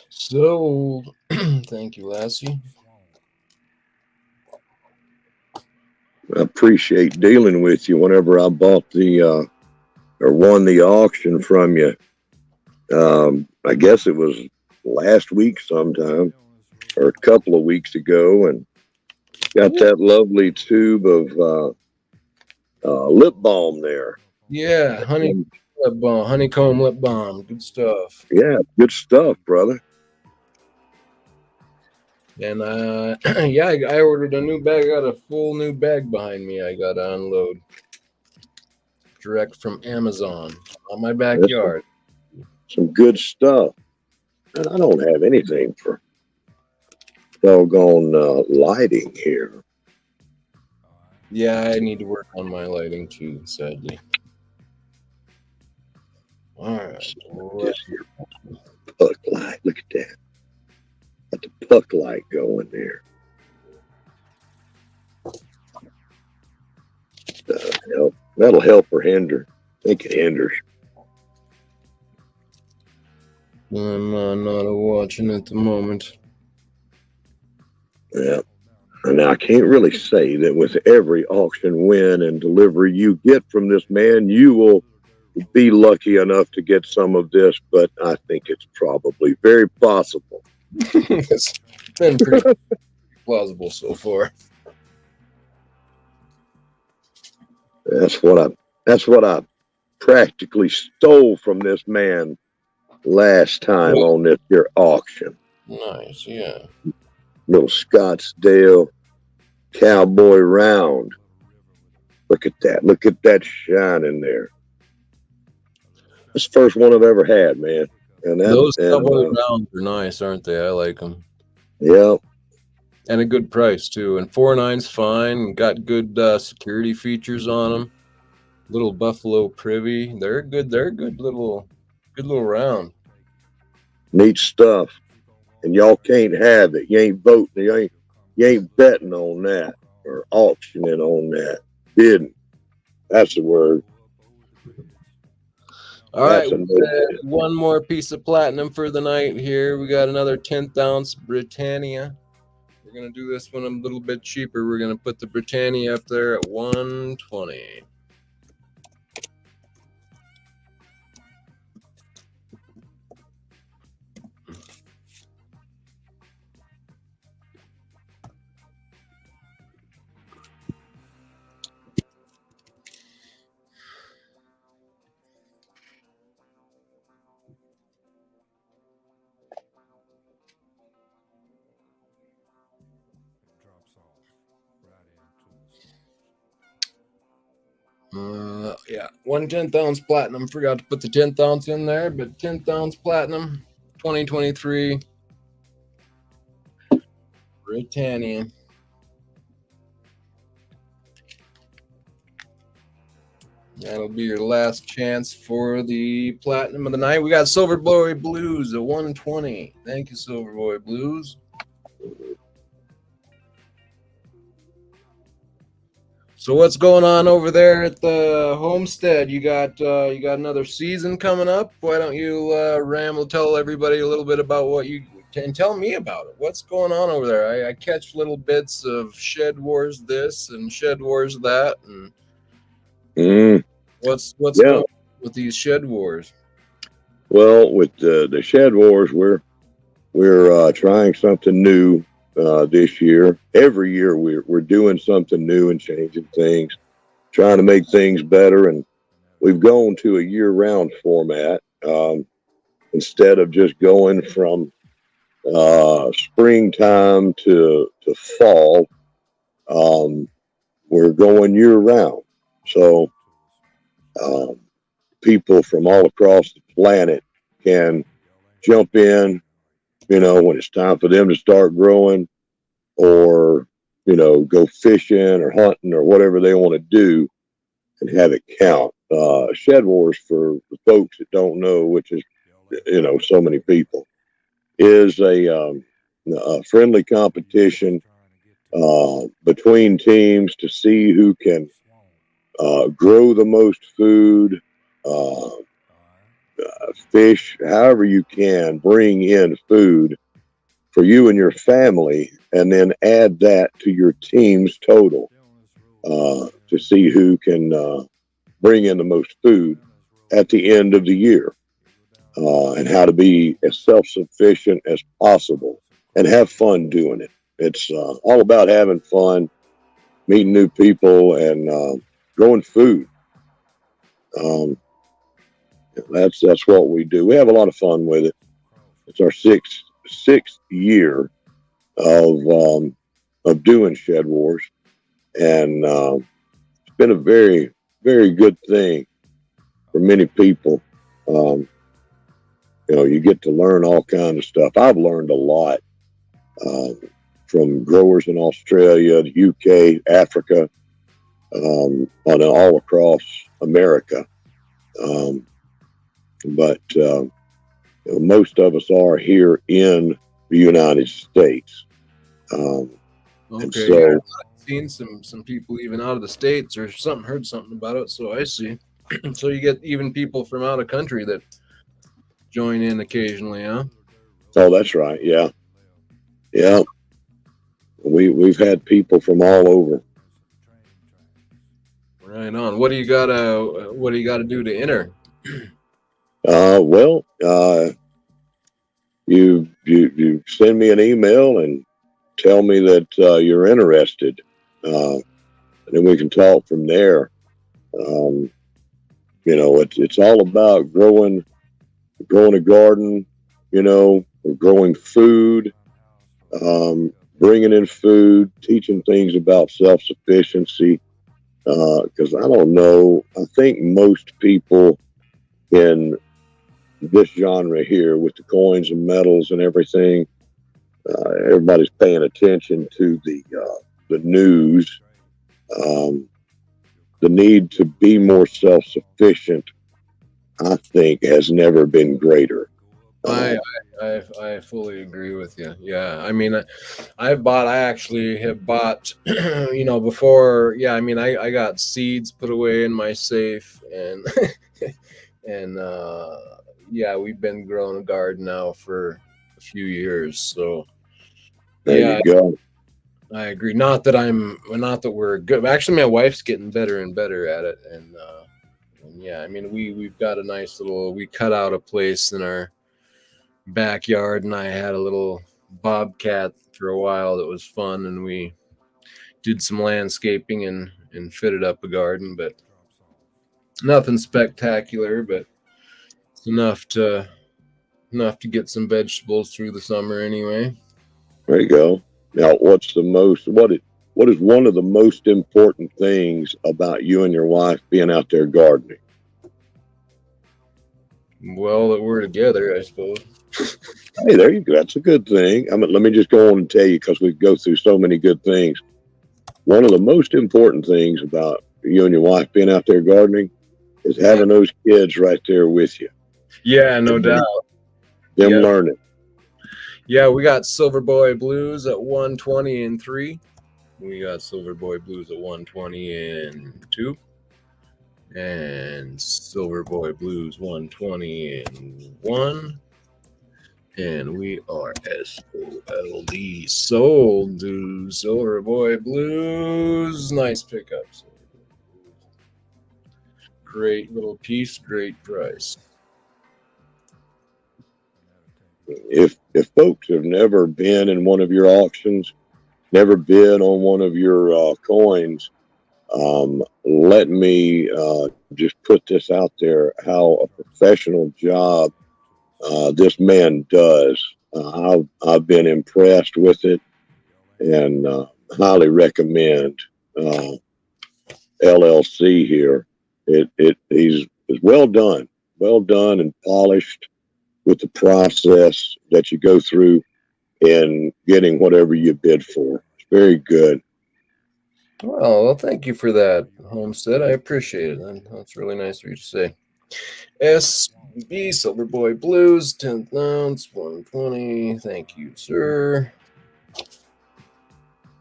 Sold. Thank you, Lassie. I appreciate dealing with you whenever I bought or won the auction from you. I guess it was last week sometime or a couple of weeks ago, and got that lovely tube of lip balm there. Yeah, honeycomb lip balm. Good stuff. Yeah, good stuff, brother. And yeah, I ordered a new bag. I got a full new bag behind me. I got to unload direct from Amazon on my backyard. Some good stuff. And I don't have anything for doggone lighting here. Yeah, I need to work on my lighting too, sadly. All right. Puck light. Look at that. Got the puck light going there. That'll help or hinder. I think it hinders. I'm not watching at the moment. Yeah. And I can't really say that with every auction win and delivery you get from this man, you will be lucky enough to get some of this, but I think it's probably very possible. It's been pretty plausible so far. That's what I practically stole from this man last time on this here auction. Nice, yeah. Little Scottsdale cowboy round. Look at that. Look at that shine in there. That's the first one I've ever had, man. And those cowboy rounds are nice, aren't they? I like them. Yeah. And a good price too. And 4.9's fine. Got good security features on them. Little buffalo privy. They're good. They're good little round. Neat stuff. And y'all can't have it. You ain't voting. You ain't betting on that or auctioning on that. Bidding. That's the word. All right, one more piece of platinum for the night here. We got another 10th ounce Britannia. We're going to do this one a little bit cheaper. We're going to put the Britannia up there at 120. Yeah, 1/10 ounce platinum. Forgot to put the 10th ounce in there, but 10th ounce platinum, 2023 Britannia. That'll be your last chance for the platinum of the night. We got Silver Boy Blues at 120. Thank you, Silver Boy Blues. So what's going on over there at the homestead? You got another season coming up. Why don't you ramble, tell everybody a little bit about what you and tell me about it. What's going on over there? I catch little bits of Shed Wars this and Shed Wars that, and what's going on with these Shed Wars? Well, with the Shed Wars, we're trying something new this year. Every year we're doing something new and changing things, trying to make things better. And we've gone to a year-round format instead of just going from springtime to fall. We're going year-round. So people from all across the planet can jump in, when it's time for them to start growing, or, go fishing or hunting or whatever they want to do and have it count. Shed Wars, for the folks that don't know, which is, so many people, is a friendly competition between teams to see who can grow the most food, fish, however you can, bring in food for you and your family, and then add that to your team's total to see who can bring in the most food at the end of the year, and how to be as self-sufficient as possible and have fun doing it. It's all about having fun, meeting new people, and growing food. That's what we do. We have a lot of fun with it. It's our sixth year of doing Shed Wars, and it's been a very, very good thing for many people. You get to learn all kinds of stuff. I've learned a lot from growers in Australia, the UK, Africa, all across America. But most of us are here in the United States. Okay, and so, I've seen some people even out of the States or something, heard something about it. So I see. So you get even people from out of country that join in occasionally, huh? Oh, that's right. Yeah. Yeah. We've had people from all over. Right on. What do you gotta do to enter? Well, you send me an email and tell me that you're interested, and then we can talk from there. It's all about growing a garden, growing food, bringing in food, teaching things about self-sufficiency. Because I don't know, I think most people in this genre here, with the coins and metals and everything, everybody's paying attention to the news. The need to be more self-sufficient, I think, has never been greater. I fully agree with you. Yeah, I mean, I actually have bought, before. Yeah, I mean, I got seeds put away in my safe, and and yeah, we've been growing a garden now for a few years. So there you go. I agree. Not that we're good. Actually, my wife's getting better and better at it, and yeah, I mean, we've got a nice little. We cut out a place in our backyard, and I had a little bobcat for a while that was fun, and we did some landscaping and fitted up a garden, but nothing spectacular, but it's enough to get some vegetables through the summer anyway. There you go. Now, what what is one of the most important things about you and your wife being out there gardening? Well, that we're together, I suppose. Hey, there you go. That's a good thing. I mean, let me just go on and tell you, because we go through so many good things. One of the most important things about you and your wife being out there gardening is having those kids right there with you. Yeah, no doubt. Them learning. Yeah, we got Silver Boy Blues at 120 and 3. We got Silver Boy Blues at 120 and 2. And Silver Boy Blues 120 and 1. And we are SOLD, sold to Silver Boy Blues. Nice pickups. Great little piece, great price. If folks have never been in one of your auctions, never bid on one of your coins, let me just put this out there, how a professional job this man does. I've been impressed with it, and highly recommend LLC here. He's well done and polished with the process that you go through in getting whatever you bid for. It's very good. Well, thank you for that, Homestead. I appreciate it. That's really nice of you to say. SB Silver Boy Blues, 10th ounce, 120. Thank you, sir.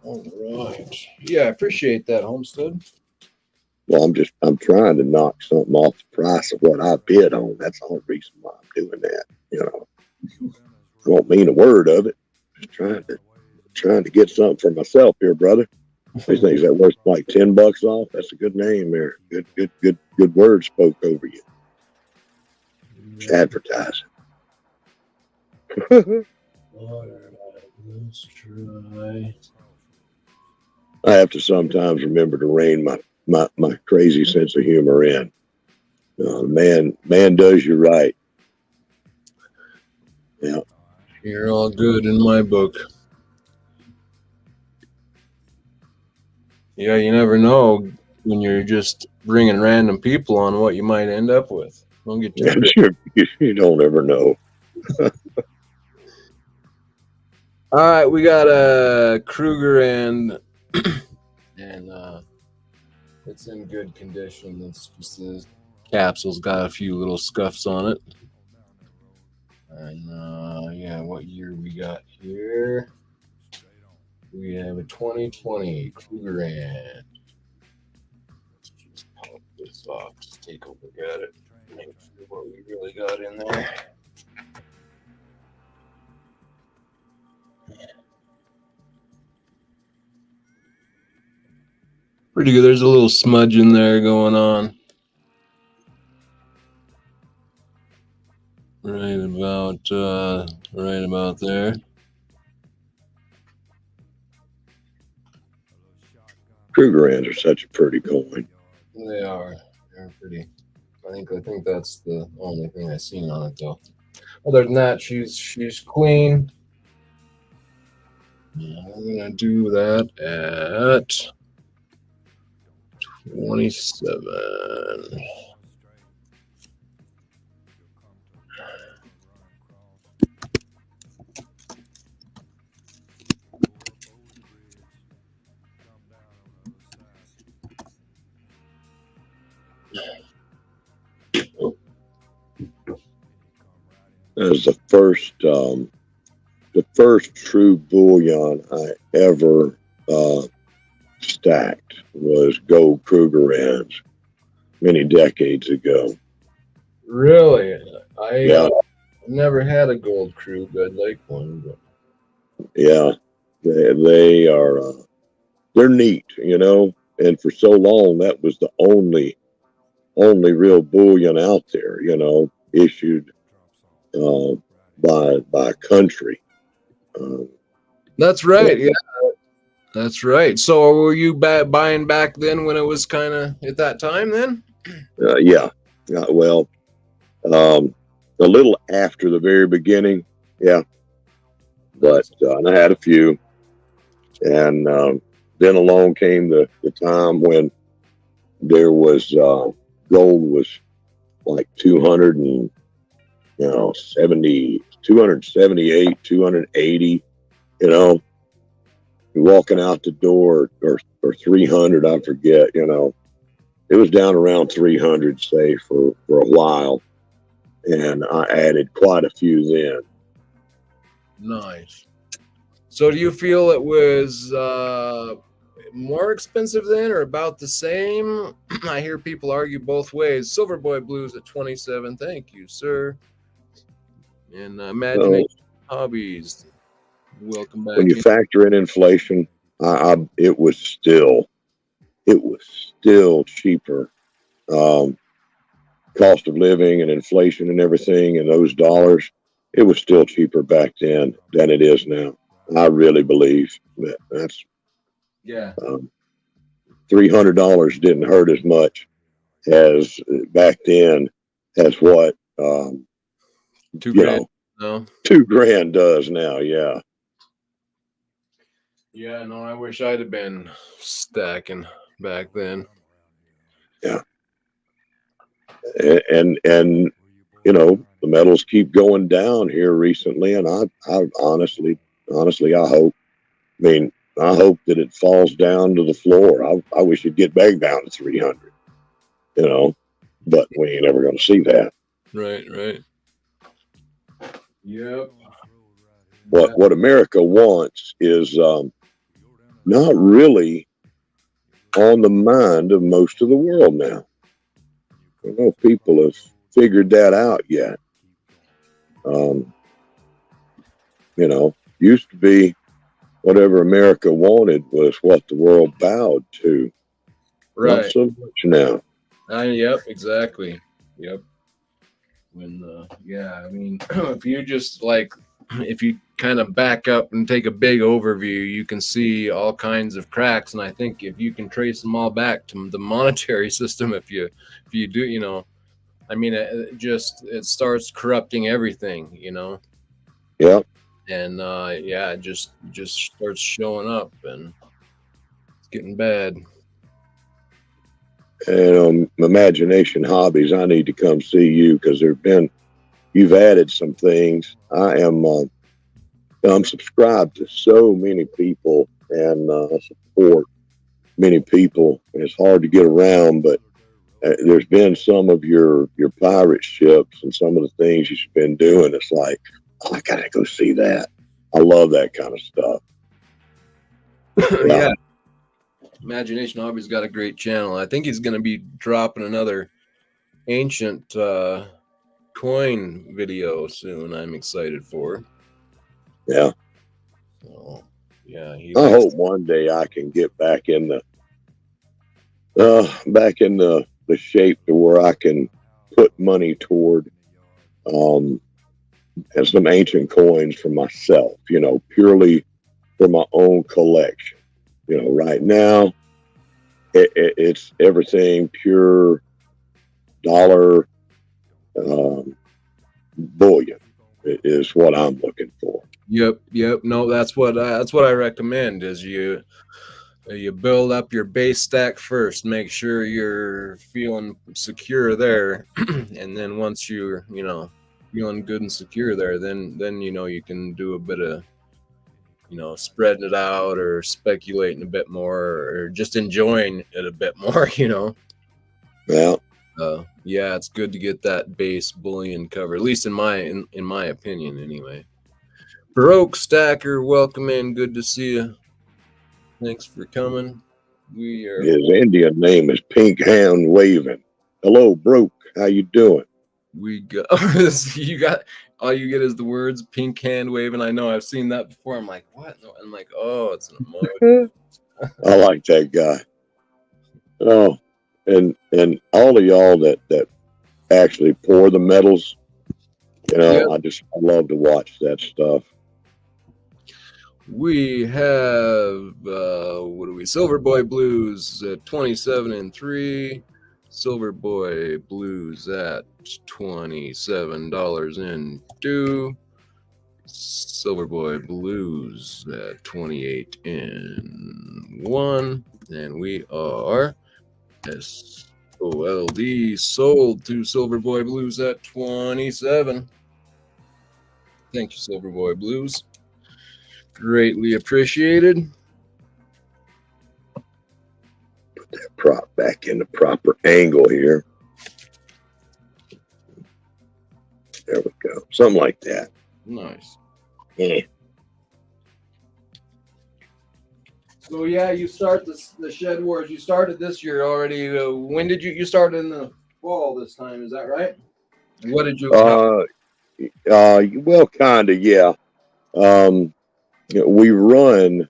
All right. Yeah, I appreciate that, Homestead. Well, I'm trying to knock something off the price of what I bid on. That's the whole reason why I'm doing that. You know, I don't mean a word of it. Just trying to get something for myself here, brother. These things that worth like $10 off. That's a good name there. Good word spoke over you. It's advertising. All right, let's try. I have to sometimes remember to rein my crazy sense of humor in. Man does you right. Yeah. You're all good in my book. Yeah, you never know when you're just bringing random people on what you might end up with. Don't get too You don't ever know. All right, we got a Kruger and it's in good condition. It's just the capsule's got a few little scuffs on it. And yeah, what year we got here? We have a 2020 Kruger and let's just pop this off. Just take a look at it. Make sure what we really got in there. Pretty good. There's a little smudge in there going on. Right about there. Kruger ends are such a pretty coin. They are. They're pretty. I think that's the only thing I've seen on it though. Other than that, she's clean. I'm gonna do that at 27. That was the first true bullion I ever stacked was gold Kruger ends many decades ago. Really? I never had a gold Krug. I'd like one, but yeah, they are they're neat, you know. And for so long, that was the only real bullion out there, you know, issued by a country. That's right. Yeah, that's right. So were you buying back then when it was kind of at that time then? Yeah. Well, a little after the very beginning, yeah. But I had a few, and then along came the time when there was gold was like 200 and 278, 280. You're walking out the door, or 300, I forget. It was down around 300, say, for a while, and I added quite a few then. Nice. So do you feel it was more expensive then, or about the same? I hear people argue both ways. Silverboy Blues at 27. Thank you, sir. And Imagination Hobbies, welcome back. When you factor in inflation, it was still cheaper. Cost of living and inflation and everything, and those dollars, it was still cheaper back then than it is now. I really believe that's $300 didn't hurt as much as back then as what $2,000 no. $2,000 does now. Yeah. Yeah, no, I wish I'd have been stacking back then. Yeah. And the metals keep going down here recently, and I honestly I hope that it falls down to the floor. I wish it'd get back down to 300, but we ain't ever going to see that. Right. Yep. What America wants is not really on the mind of most of the world now. I don't know if people have figured that out yet. Used to be whatever America wanted was what the world bowed to. Right. Not so much now. Yep, exactly. Yep. When if you kind of back up and take a big overview, you can see all kinds of cracks, and I think if you can trace them all back to the monetary system, if you do, it starts corrupting everything, Yeah. And it just starts showing up, and it's getting bad. And Imagination Hobbies, I need to come see you because you've added some things. I'm subscribed to so many people and support many people. It's hard to get around, but there's been some of your pirate ships and some of the things you've been doing. It's like, I gotta go see that. I love that kind of stuff. Yeah. Imagination Hobby's got a great channel. I think he's going to be dropping another ancient coin video soon. I'm excited for. Yeah. So, yeah. I hope one day I can get back in the shape to where I can put money toward some ancient coins for myself, purely for my own collection. Right now it's everything pure dollar bullion is what I'm looking for. Yep. No, that's what I recommend is you build up your base stack first, make sure you're feeling secure there, and then once you're feeling good and secure there, then you can do a bit of spreading it out or speculating a bit more or just enjoying it a bit more. Yeah. It's good to get that base bullion cover, at least in my opinion anyway. Baroque Stacker, welcome in, good to see you. Thanks for coming. His Indian name is Pink Hand Waving. Hello, Broke. How you doing? We got you got all you get is the words pink hand waving. I know I've seen that before. I'm like, what? I'm like, oh, it's an emoji. I like that guy. Oh, and all of y'all that actually pour the metals, I love to watch that stuff. We have Silverboy Blues at 27.3. Silverboy Blues at $27.02. Silver Boy Blues at 28 and 1. And we are SOLD sold to Silver Boy Blues at 27. Thank you, Silver Boy Blues. Greatly appreciated. Put that prop back in the proper angle here. There we go. Something like that. Nice. Yeah. So yeah, you start the Shed Wars. You started this year already. When did you start in the fall this time? Is that right? What did you? Well, kind of, yeah. We run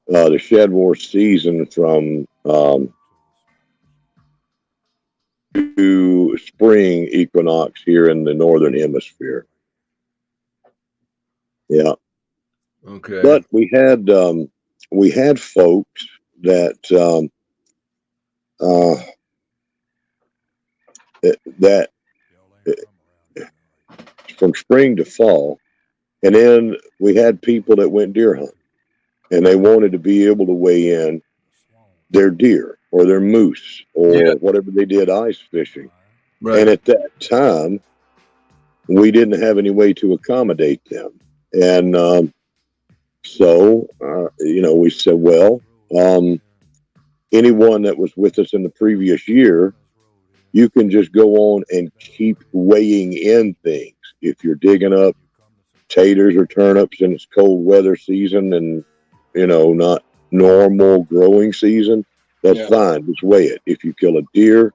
the Shed War season from to spring equinox here in the northern hemisphere. Yeah. Okay. But we had folks that that from spring to fall, and then we had people that went deer hunting, and they wanted to be able to weigh in their deer or their moose or whatever they did ice fishing. Right. And at that time, we didn't have any way to accommodate them. And so, we said, well, anyone that was with us in the previous year, you can just go on and keep weighing in things. If you're digging up taters or turnips and it's cold weather season and, not normal growing season, that's fine. Just weigh it. If you kill a deer,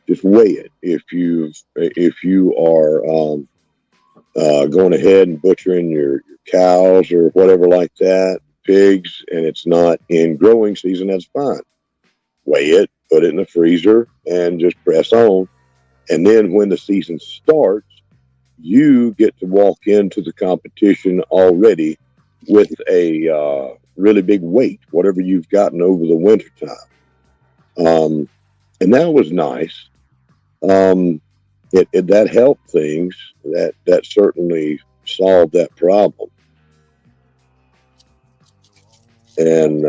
just weigh it. If you are going ahead and butchering your cows or whatever like that, pigs, and it's not in growing season, that's fine. Weigh it, put it in the freezer, and just press on. And then when the season starts, you get to walk into the competition already with a really big weight, whatever you've gotten over the winter time. And that was nice. That helped things. That certainly solved that problem. And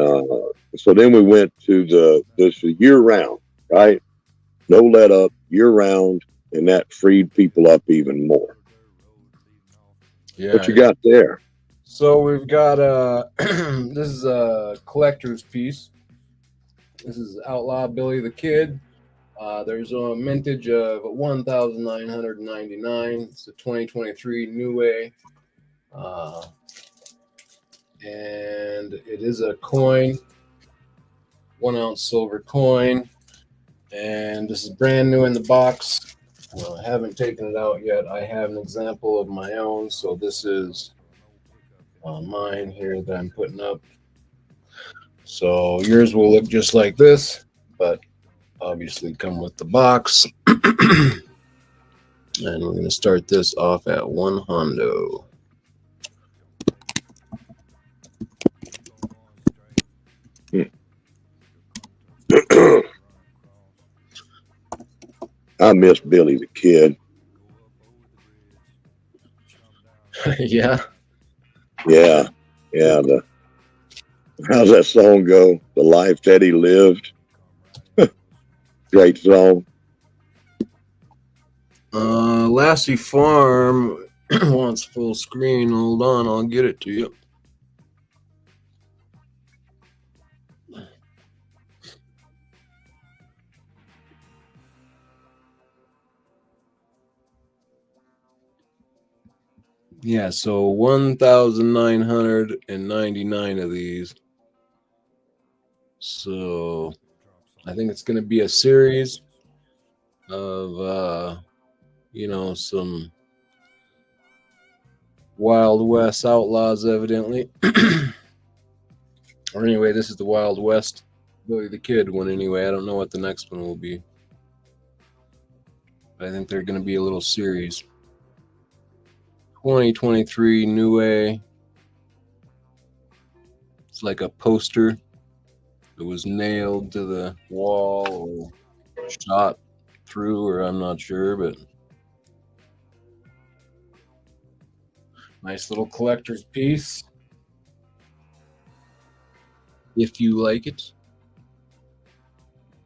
so then we went to this year round, right? No let up, year round, and that freed people up even more. Yeah. What you got there? So we've got this is a collector's piece. This is Outlaw Billy the Kid. There's a mintage of 1,999. It's a 2023 Niue. And it is a coin, 1 ounce silver coin. And this is brand new in the box. Well, I haven't taken it out yet. I have an example of my own. So this is mine here that I'm putting up. So yours will look just like this, but obviously come with the box. And we're going to start this off at 1 hundo. I miss Billy the Kid. Yeah. Yeah. How's that song go? The Life That He Lived. Great song. Lassie Farm wants full screen. Hold on, I'll get it to you. Yeah, so 1,999 of these. So I think it's going to be a series of, some Wild West outlaws, evidently. Or anyway, this is the Wild West Billy the Kid one anyway. I don't know what the next one will be. But I think they're going to be a little series. 2023 Niue. It's like a poster that was nailed to the wall or shot through, or I'm not sure, but Nice little collector's piece. If you like it.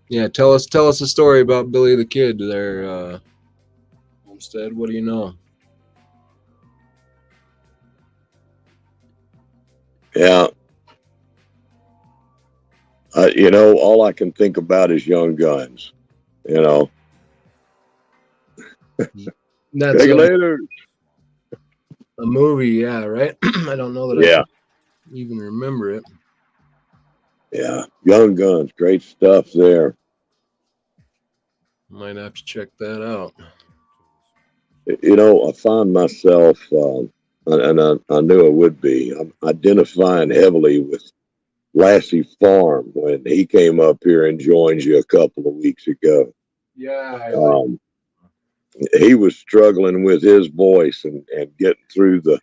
Yeah, tell us a story about Billy the Kid there, Homestead. What do you know? Yeah. You know, all I can think about is Young Guns. You know. That's Regulators. a movie, yeah, right? I don't know that I Yeah. can even remember it. Yeah. Young Guns. Great stuff there. Might have to check that out. You know, I find myself, and I knew it would be, I'm identifying heavily with Lassie Farm when he came up here and joined you a couple of weeks ago. Yeah, I like Um, he was struggling with his voice and getting through the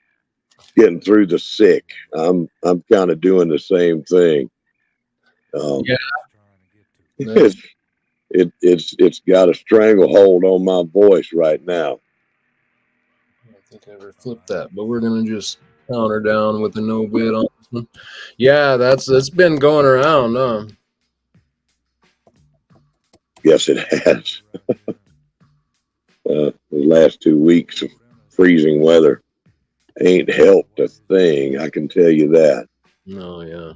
sick. I'm kind of doing the same thing. yeah. It's got a stranglehold on my voice right now. I don't think I ever flipped that, but we're gonna just counter down with a no bid on this one. Yeah, it's been going around, huh? Yes, it has. The last 2 weeks of freezing weather ain't helped a thing. I can tell you that. No, yeah.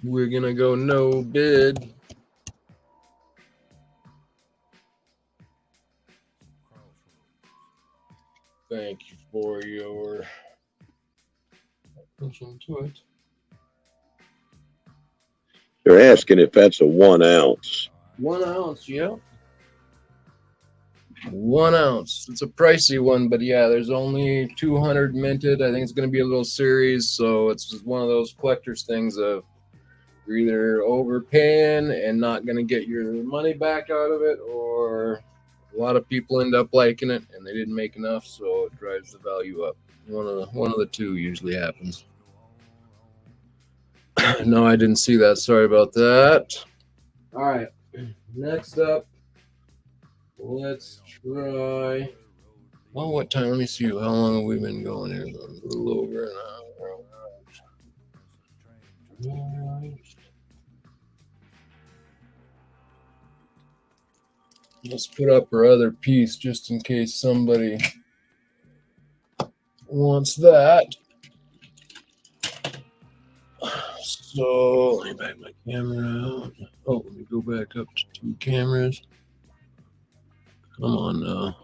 We're gonna go no bid. Thank you for your attention to it. They're asking if that's a 1 ounce. 1 ounce, yeah. 1 ounce. It's a pricey one, but yeah, there's only 200 minted. I think it's going to be a little series, so it's just one of those collector's things of you're either overpaying and not going to get your money back out of it, or a lot of people end up liking it and they didn't make enough, so it drives the value up. One of the two usually happens. No, I didn't see that. Sorry about that. All right. Next up, let's try. Well, what time? Let me see. How long have we been going here? A little over an hour. Let's put up our other piece just in case somebody wants that. So let me back my camera out. Oh, let me go back up to 2 cameras. Come on now.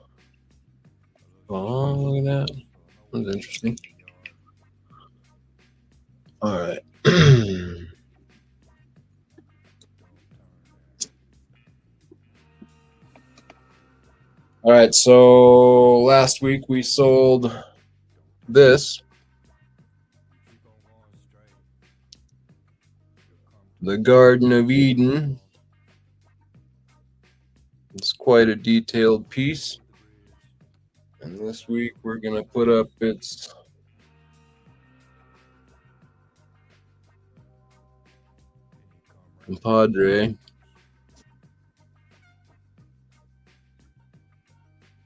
Oh, look at that. That's interesting. All right. All right. So last week we sold this. The Garden of Eden. It's quite a detailed piece. And this week we're going to put up its compadre.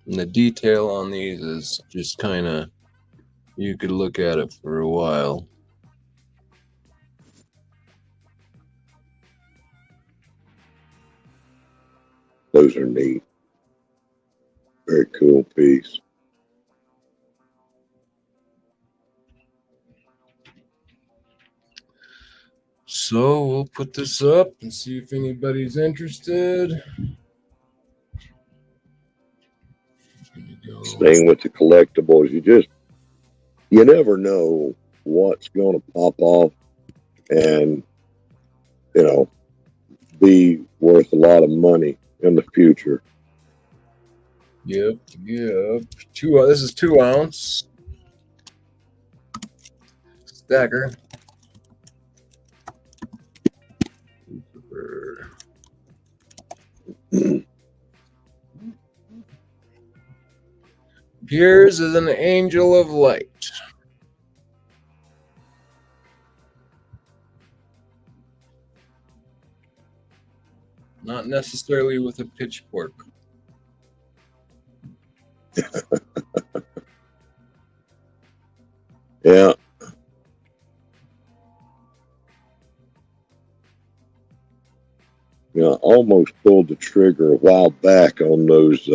And the detail on these is just kind of, you could look at it for a while. Those are neat. Very cool piece. So we'll put this up and see if anybody's interested. Staying with the collectibles, you never know what's going to pop off and, you know, be worth a lot of money in the future. Yep. This is 2 ounce stacker. Appears as an angel of light. not necessarily with a pitchfork. Yeah. You know, I almost pulled the trigger a while back on those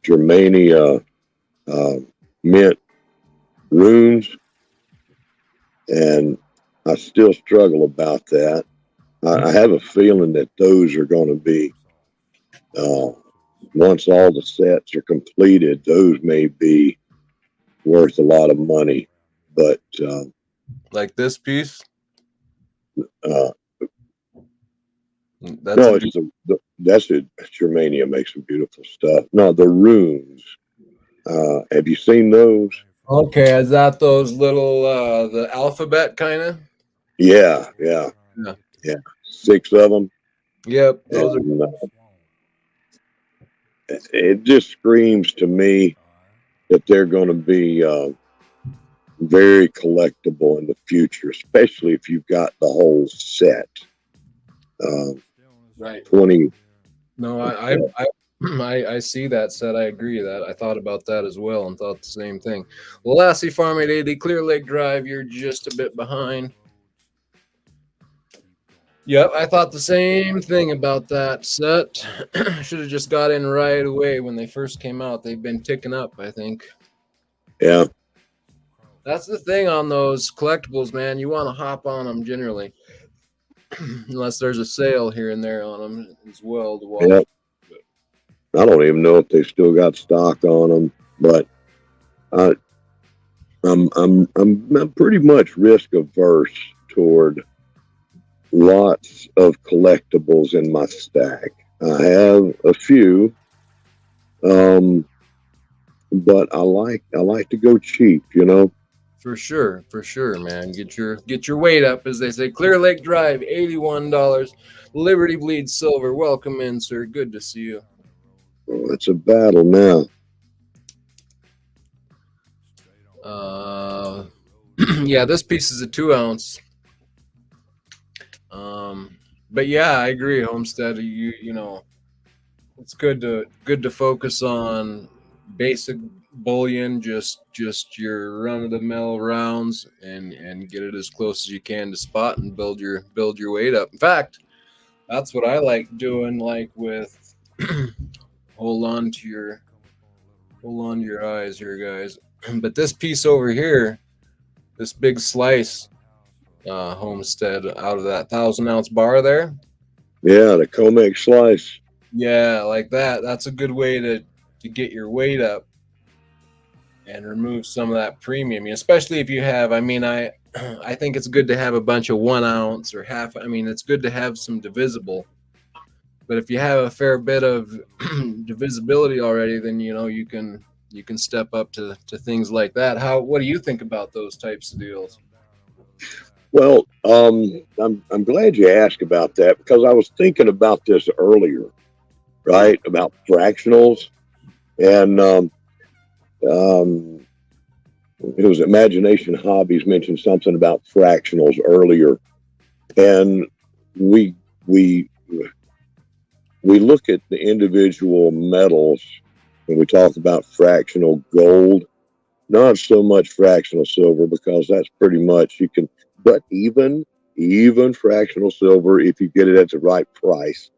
Germania mint runes, and I still struggle about that. I have a feeling that those are going to be, once all the sets are completed, those may be worth a lot of money. But Like this piece. uh, That's no, a it's that's it. Germania makes some beautiful stuff. No, the runes. Have you seen those? okay. Is that those little the alphabet kind of? Yeah. Yeah. 6 of them. Yep. Those are. And it just screams to me that they're going to be very collectible in the future, especially if you've got the whole set. Right. 20. No, I see that set. I agree that I thought about that as well and thought the same thing. Well, Lassie Farm 880 Clear Lake Drive, you're just a bit behind. Yep, I thought the same thing about that set. Should have just got in right away when they first came out. They've been ticking up, I think. Yeah. That's the thing on those collectibles, man. You want to hop on them generally, unless there's a sale here and there on them as well to watch. Yep. I don't even know if they still got stock on them, but I'm pretty much risk averse toward lots of collectibles in my stack. I have a few, but I like to go cheap, you know. For sure, man. Get your weight up, as they say. Clear Lake Drive, $81. Liberty Bleed Silver. Welcome in, sir. Good to see you. Oh, it's a battle now. Yeah, this piece is a 2 ounce. But yeah, I agree, Homestead. You know, it's good to focus on basic bullion, just your run of the mill rounds, and get it as close as you can to spot and build your weight up. In fact, that's what I like doing. Like with hold on to your eyes here, guys. But this piece over here, this big slice, Homestead, out of that 1,000-ounce bar there. Yeah, the Comex slice. Yeah, like that. That's a good way to get your weight up and remove some of that premium, especially if you have. I mean, I think it's good to have a bunch of 1 ounce or half. I mean, it's good to have some divisible. But if you have a fair bit of divisibility already, then you can step up to things like that. What do you think about those types of deals? Well, I'm glad you asked about that, because I was thinking about this earlier, right? About fractionals, and it was Imagination Hobbies mentioned something about fractionals earlier, and we look at the individual metals when we talk about fractional gold, not so much fractional silver, because that's pretty much you can. But even fractional silver, if you get it at the right price,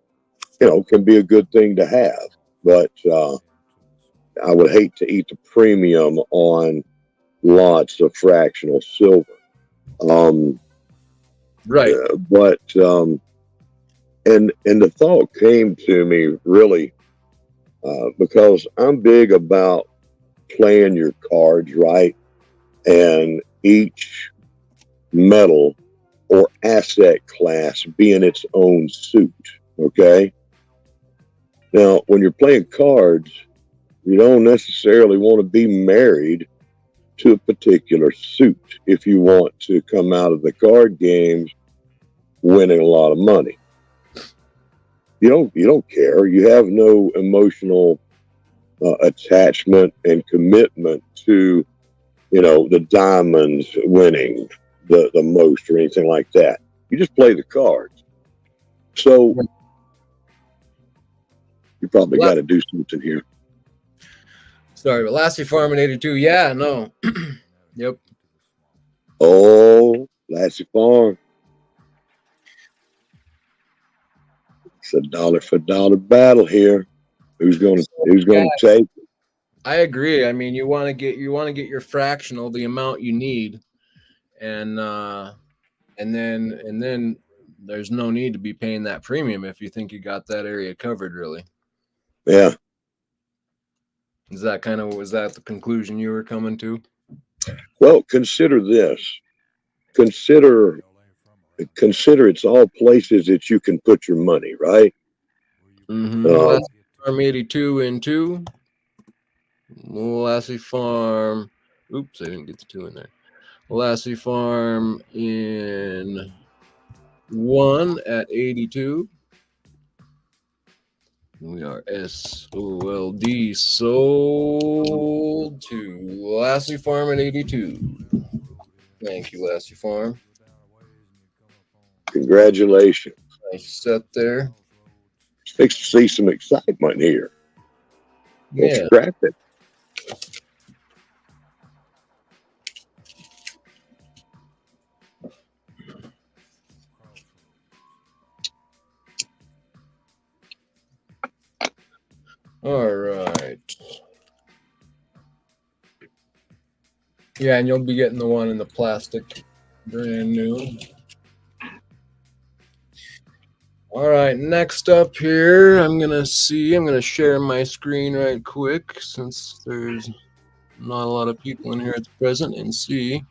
can be a good thing to have. But I would hate to eat the premium on lots of fractional silver. Right. But and the thought came to me really because I'm big about playing your cards right, and each metal or asset class being its own suit. Okay. Now, when you're playing cards, you don't necessarily want to be married to a particular suit if you want to come out of the card games winning a lot of money. You don't care. You have no emotional attachment and commitment to, the diamonds winning the most or anything like that. You just play the cards. So You probably got to do something here. Sorry, but Lassie Farm in 82. Yeah, no. Yep. Oh, Lassie Farm. It's a dollar for dollar battle here. Who's gonna take it? I agree. I mean, you want to get your fractional, the amount you need, and then there's no need to be paying that premium if you think you got that area covered, really. Yeah. Was that the conclusion you were coming to? Well, consider this. Consider it's all places that you can put your money, right? Lassie Farm 82 in 2. Lassie Farm. Oops, I didn't get the 2 in there. Lassie Farm in 1 at 82. We are SOLD sold to Lassie Farm at 82. Thank you, Lassie Farm. Congratulations. Nice set there. Expect to see some excitement here. Yeah. Scrap it. All right. Yeah, and you'll be getting the one in the plastic, brand new. All right, next up here, I'm going to share my screen right quick since there's not a lot of people in here at the present and see.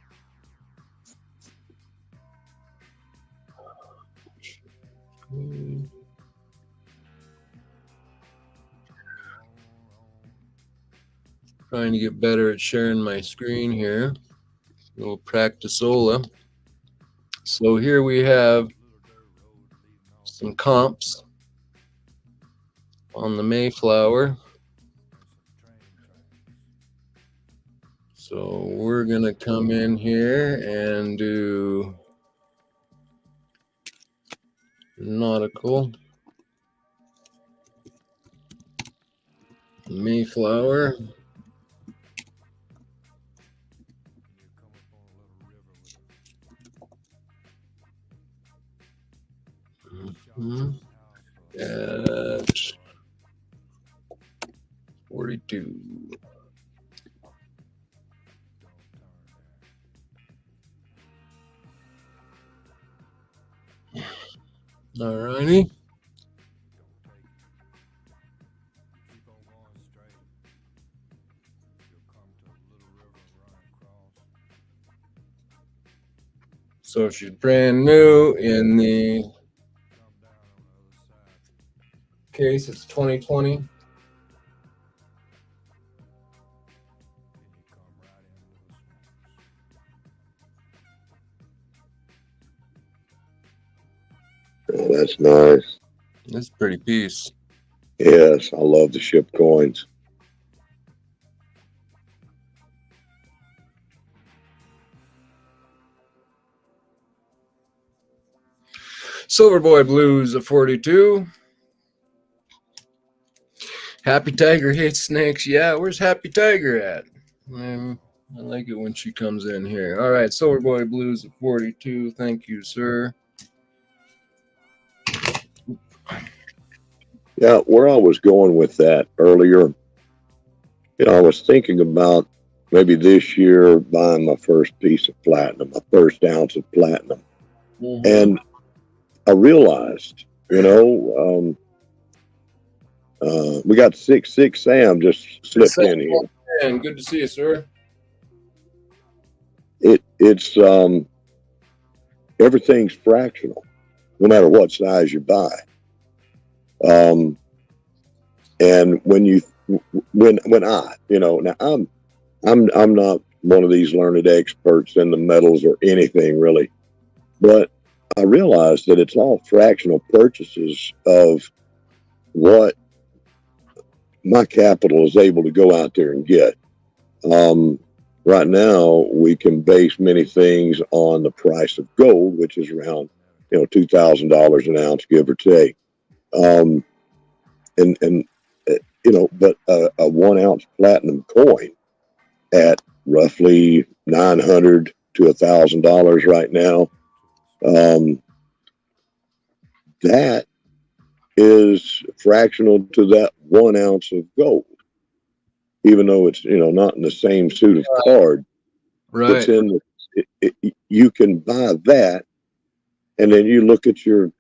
Trying to get better at sharing my screen here. A little practice-ola. So here we have some comps on the Mayflower. So we're going to come in here and do nautical, Mayflower. At 42. All righty. So she's brand new in the case. It's 2020. Oh, that's nice. That's a pretty piece. Yes, I love the ship coins. Silver Boy Blues at 42. Happy Tiger hates snakes. Yeah, where's Happy Tiger at? I like it when she comes in here. All right, Silver Boy Blues at 42. Thank you, sir. Yeah, where I was going with that earlier, I was thinking about maybe this year buying my first piece of platinum, my first ounce of platinum. Mm-hmm. And I realized, we got 6'6" Sam just slipped in here. Man, good to see you, sir. It's everything's fractional, no matter what size you buy. And when I, now I'm not one of these learned experts in the metals or anything really, but I realized that it's all fractional purchases of what my capital is able to go out there and get. Right now, we can base many things on the price of gold, which is around, $2,000 an ounce, give or take. And but a 1 ounce platinum coin at roughly $900 to $1,000 right now. That is fractional to that 1 ounce of gold, even though it's not in the same suit of card. Right. It's in you can buy that, and then you look at your,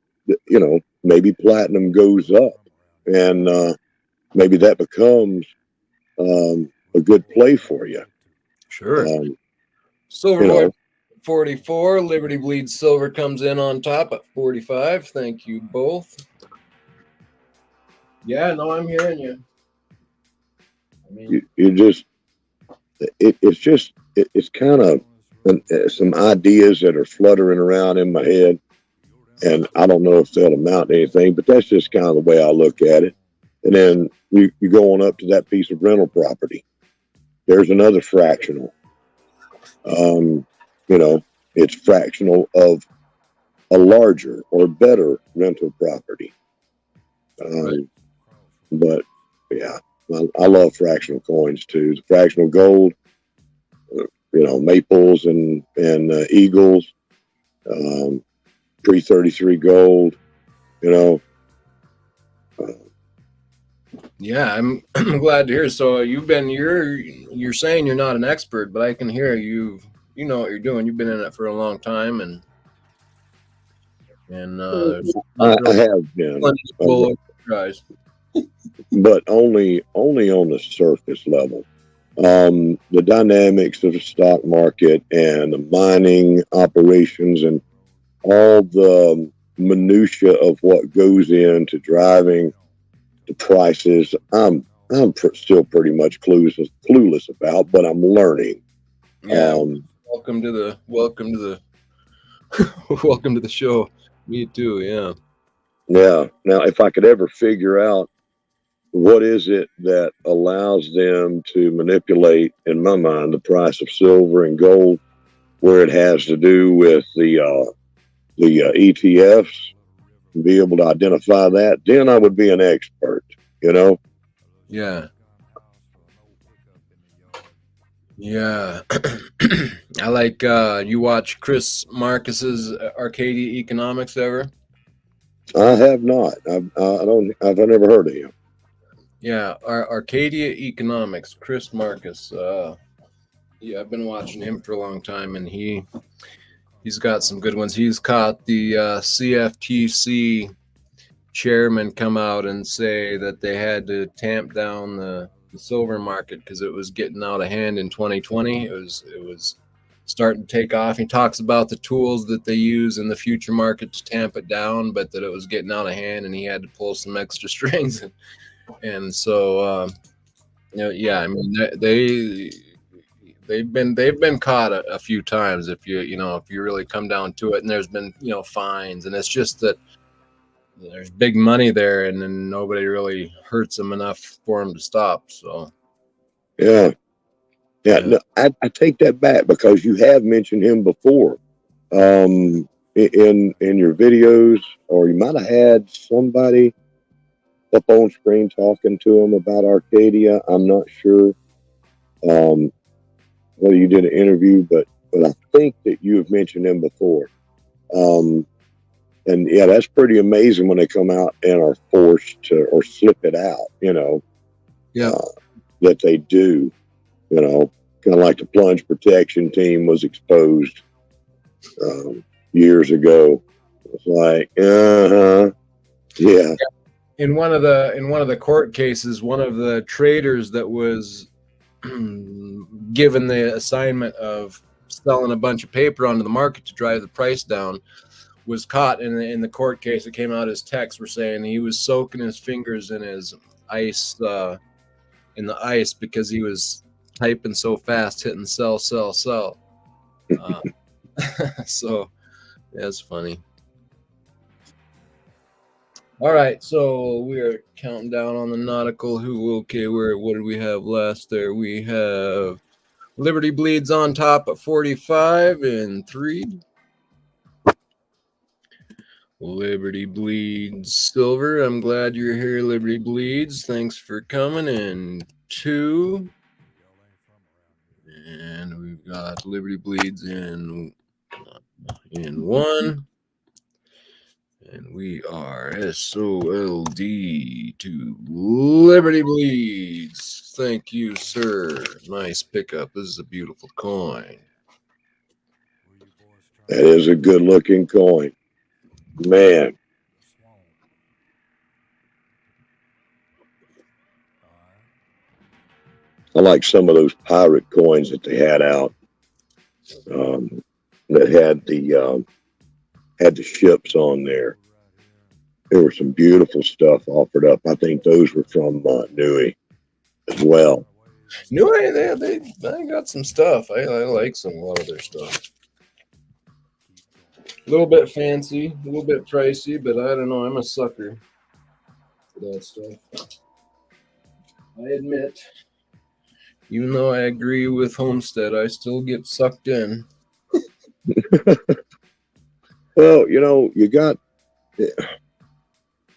maybe platinum goes up, and maybe that becomes a good play for you. Sure. Silver Void 44, Liberty Bleed Silver comes in on top at 45. Thank you both. Yeah, no, I'm hearing you. I mean, it's kind of some ideas that are fluttering around in my head, and I don't know if they'll amount to anything, but that's just kind of the way I look at it. And then you go on up to that piece of rental property. There's another fractional. It's fractional of a larger or better rental property. Right. But yeah, I love fractional coins too. The fractional gold, maples and eagles, pre-33 gold, Yeah, I'm glad to hear. So you're saying you're not an expert, but I can hear you know what you're doing. You've been in it for a long time, and I have been, but only on the surface level. The dynamics of the stock market and the mining operations and all the minutia of what goes into driving the prices, I'm still pretty much clueless about, but I'm learning. Yeah. Welcome to the welcome to the show. Me too. Yeah. Yeah. Now, if I could ever figure out what is it that allows them to manipulate, in my mind, the price of silver and gold, where it has to do with the ETFs, and be able to identify that, then I would be an expert, Yeah. Yeah. I like, you watch Chris Marcus's Arcadia Economics ever? I have not. I've never heard of him. Yeah. Arcadia Economics, Chris Marcus. Yeah, I've been watching him for a long time, and he's got some good ones. He's caught the CFTC chairman come out and say that they had to tamp down the silver market because it was getting out of hand in 2020. It was starting to take off. He talks about the tools that they use in the future market to tamp it down, but that it was getting out of hand and he had to pull some extra strings. And so, yeah, I mean, they've been caught a few times if you really come down to it, and there's been fines, and it's just that there's big money there, and then nobody really hurts them enough for them to stop. So yeah. No, I take that back, because you have mentioned him before in your videos, or you might have had somebody up on screen talking to him about Arcadia. I'm not sure whether you did an interview, but I think that you have mentioned him before. And yeah, that's pretty amazing when they come out and are forced to, or slip it out, that they do, kind of like the plunge protection team was exposed years ago. It's like, yeah. In one of the court cases, one of the traders that was given the assignment of selling a bunch of paper onto the market to drive the price down was caught in the court case. It came out as texts were saying he was soaking his fingers in his ice in the ice because he was typing so fast, hitting sell. So that's funny. All right, so we are counting down on the nautical. What did we have last there? We have Liberty Bleeds on top at 45 and 3. Liberty Bleeds Silver. I'm glad you're here, Liberty Bleeds. Thanks for coming in 2. And we've got Liberty Bleeds in 1. And we are SOLD to Liberty Bleeds. Thank you, sir. Nice pickup. This is a beautiful coin. That is a good looking coin. Man. I like some of those pirate coins that they had out that had the ships on there. There was some beautiful stuff offered up. I think those were from Nui as well. Nui, they got some stuff. I like a lot of their stuff. A little bit fancy, a little bit pricey, but I don't know. I'm a sucker for that stuff. I admit, even though I agree with Homestead, I still get sucked in. Well,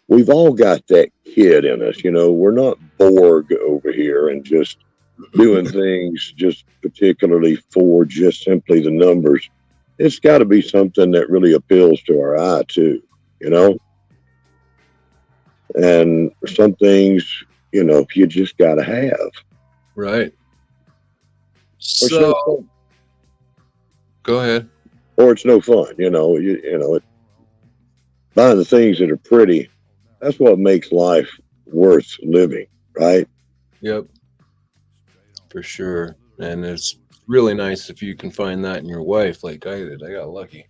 we've all got that kid in us. We're not Borg over here and just doing things just particularly for just simply the numbers. It's got to be something that really appeals to our eye too, and some things, you just got to have. Right. So, go ahead. Or it's no fun, buying the things that are pretty. That's what makes life worth living, right? Yep, for sure. And it's really nice if you can find that in your wife, like I did. I got lucky.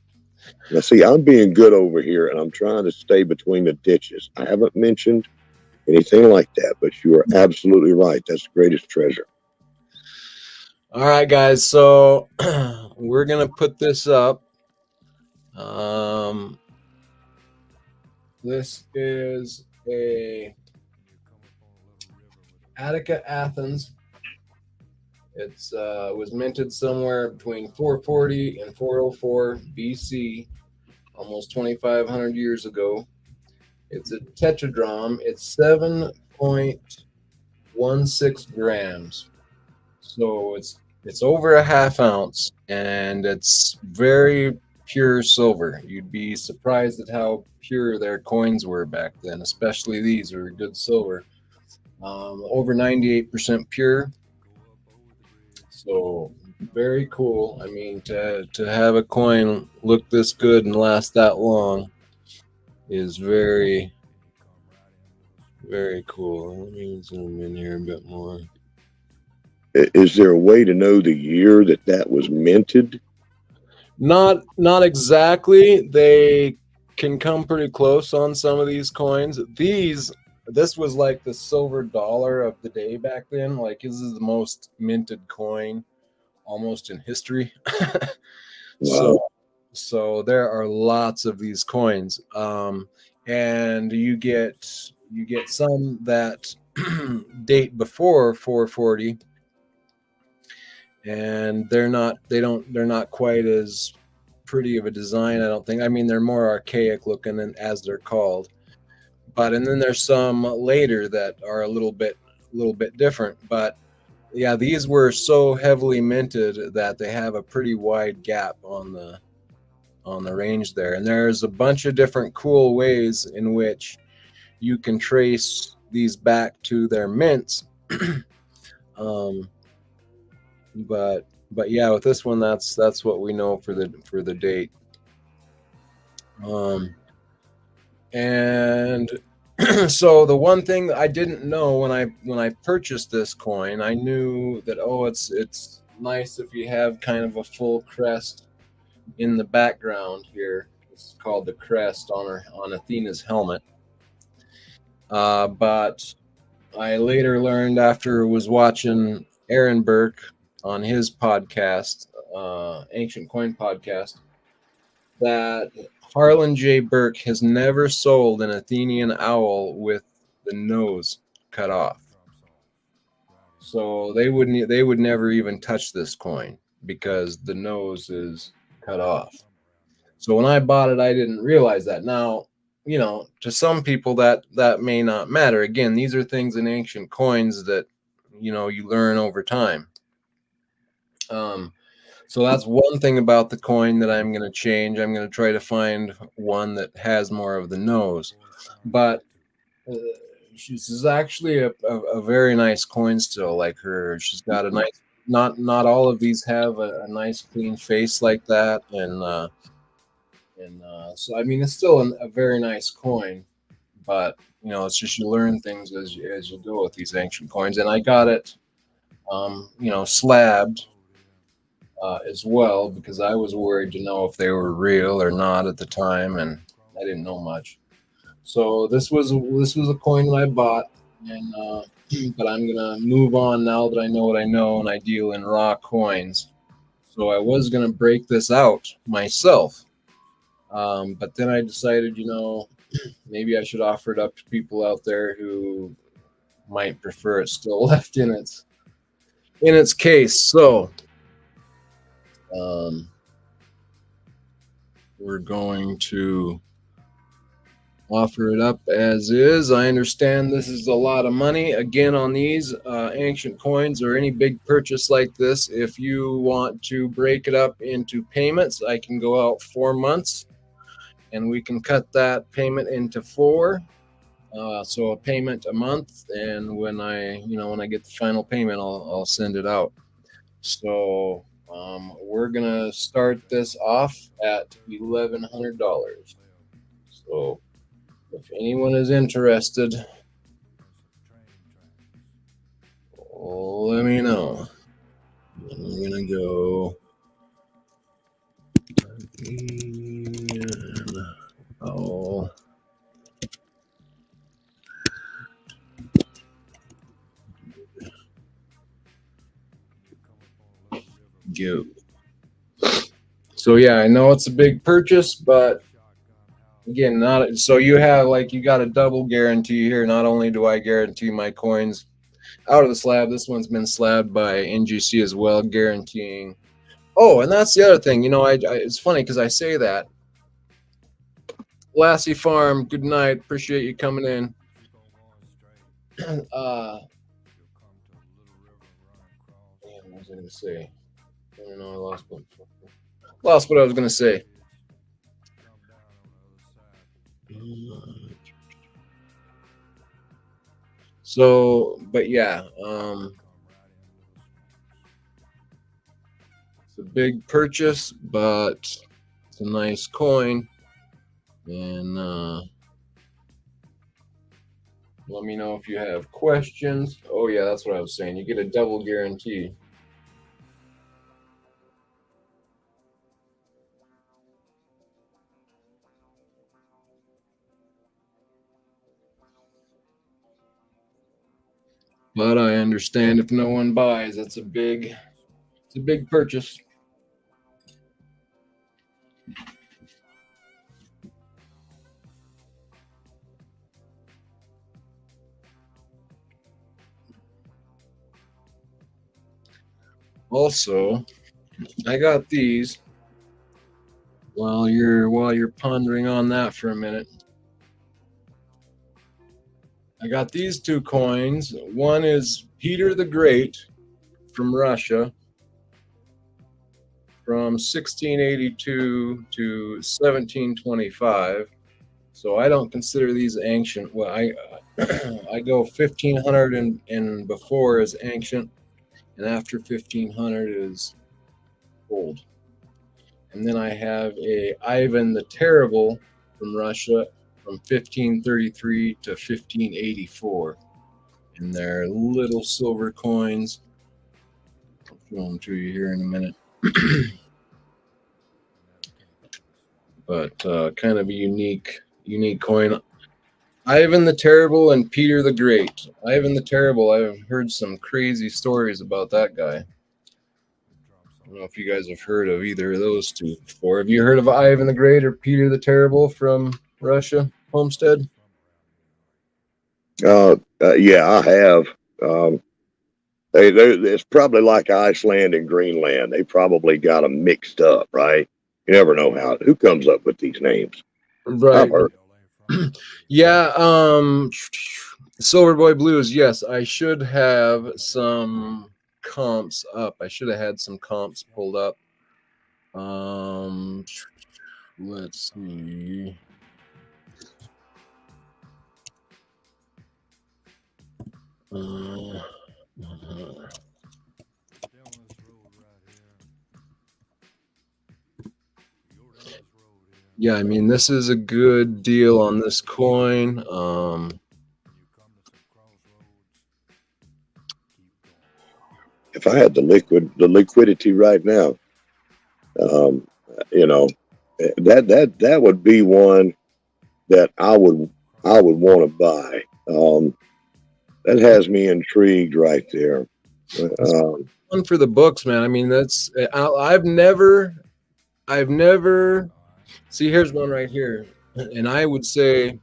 Now, see, I'm being good over here, and I'm trying to stay between the ditches. I haven't mentioned anything like that, but you are absolutely right. That's the greatest treasure. All right, guys. So we're gonna put this up. This is a Attica Athens. It's was minted somewhere between 440 and 404 BC, almost 2,500 years ago. It's a tetradram. It's 7.16 grams. So it's over a half ounce, and it's very pure silver. You'd be surprised at how pure their coins were back then, especially these were good silver. Over 98% pure. So very cool. I mean, to have a coin look this good and last that long is very, very cool. Let me zoom in here a bit more. Is there a way to know the year that was minted? Not exactly. They can come pretty close on some of these coins. This was like the silver dollar of the day back then. Like, this is the most minted coin almost in history. Wow. So there are lots of these coins, and you get some that date before 440, and they're not quite as pretty of a design, I don't think. I mean, they're more archaic looking than as they're called. And then there's some later that are a little bit different. But yeah, these were so heavily minted that they have a pretty wide gap on the range there. And there's a bunch of different cool ways in which you can trace these back to their mints. But yeah, with this one, that's what we know for the date. And so the one thing that I didn't know when I purchased this coin, I knew that it's nice if you have kind of a full crest in the background here. It's called the crest on Athena's helmet. But I later learned, after was watching Aaron Burke on his podcast, Ancient Coin Podcast, that Harlan J. Burke has never sold an Athenian owl with the nose cut off. So they would never even touch this coin because the nose is cut off. So when I bought it, I didn't realize that. Now, you know, to some people that may not matter. Again, these are things in ancient coins that, you know, you learn over time. So that's one thing about the coin that I'm going to change. I'm going to try to find one that has more of the nose. But this is actually a very nice coin still. Like her, she's got a nice. Not all of these have a nice clean face like that, and so I mean it's still a very nice coin. But you know, it's just you learn things as you go with these ancient coins. And I got it, you know, slabbed as well, because I was worried to know if they were real or not at the time, and I didn't know much. So this was a coin that I bought, and but I'm gonna move on now that I know what I know, and I deal in raw coins. So I was gonna break this out myself, but then I decided, you know, maybe I should offer it up to people out there who might prefer it still left in its case. So we're going to offer it up as is. I understand this is a lot of money. Again, on these ancient coins or any big purchase like this, if you want to break it up into payments, I can go out 4 months, and we can cut that payment into 4. So a payment a month, and when I get the final payment, I'll send it out. So we're gonna start this off at $1,100. So if anyone is interested, let me know. I'm gonna go. Oh. Go. So yeah, I know it's a big purchase, but again, not so you have you got a double guarantee here. Not only do I guarantee my coins out of the slab, this one's been slabbed by NGC as well, guaranteeing. Oh, and that's the other thing. You know, it's funny because I say that. Lassie Farm, good night. Appreciate you coming in. Damn, what was I going to say? I don't know. I lost what I was going to say. So, but yeah, it's a big purchase, but it's a nice coin. And let me know if you have questions. Oh yeah, that's what I was saying. You get a double guarantee. But I understand if no one buys, it's a big purchase. Also, I got these. While you're pondering on that for a minute, I got these 2 coins. One is Peter the Great from Russia, from 1682 to 1725. So I don't consider these ancient. Well, I go 1500 and before is ancient, and after 1500 is old. And then I have a Ivan the Terrible from Russia from 1533 to 1584. And they're little silver coins. I'll show them to you here in a minute. But kind of a unique coin. Ivan the Terrible and Peter the Great. Ivan the Terrible, I've heard some crazy stories about that guy. I don't know if you guys have heard of either of those 2 before. Have you heard of Ivan the Great or Peter the Terrible from Russia, Homestead? Yeah, I have. It's probably like Iceland and Greenland. They probably got them mixed up, right? You never know who comes up with these names. I've Right. heard. Yeah. Silver Boy Blues. Yes, I should have some comps up. I should have had some comps pulled up. Let's see. Uh, yeah, I mean, this is a good deal on this coin. If I had the liquidity right now, um, you know, that would be one that I would want to buy. That has me intrigued right there. One for the books, man. I mean, that's I've never see. Here's one right here, and I would say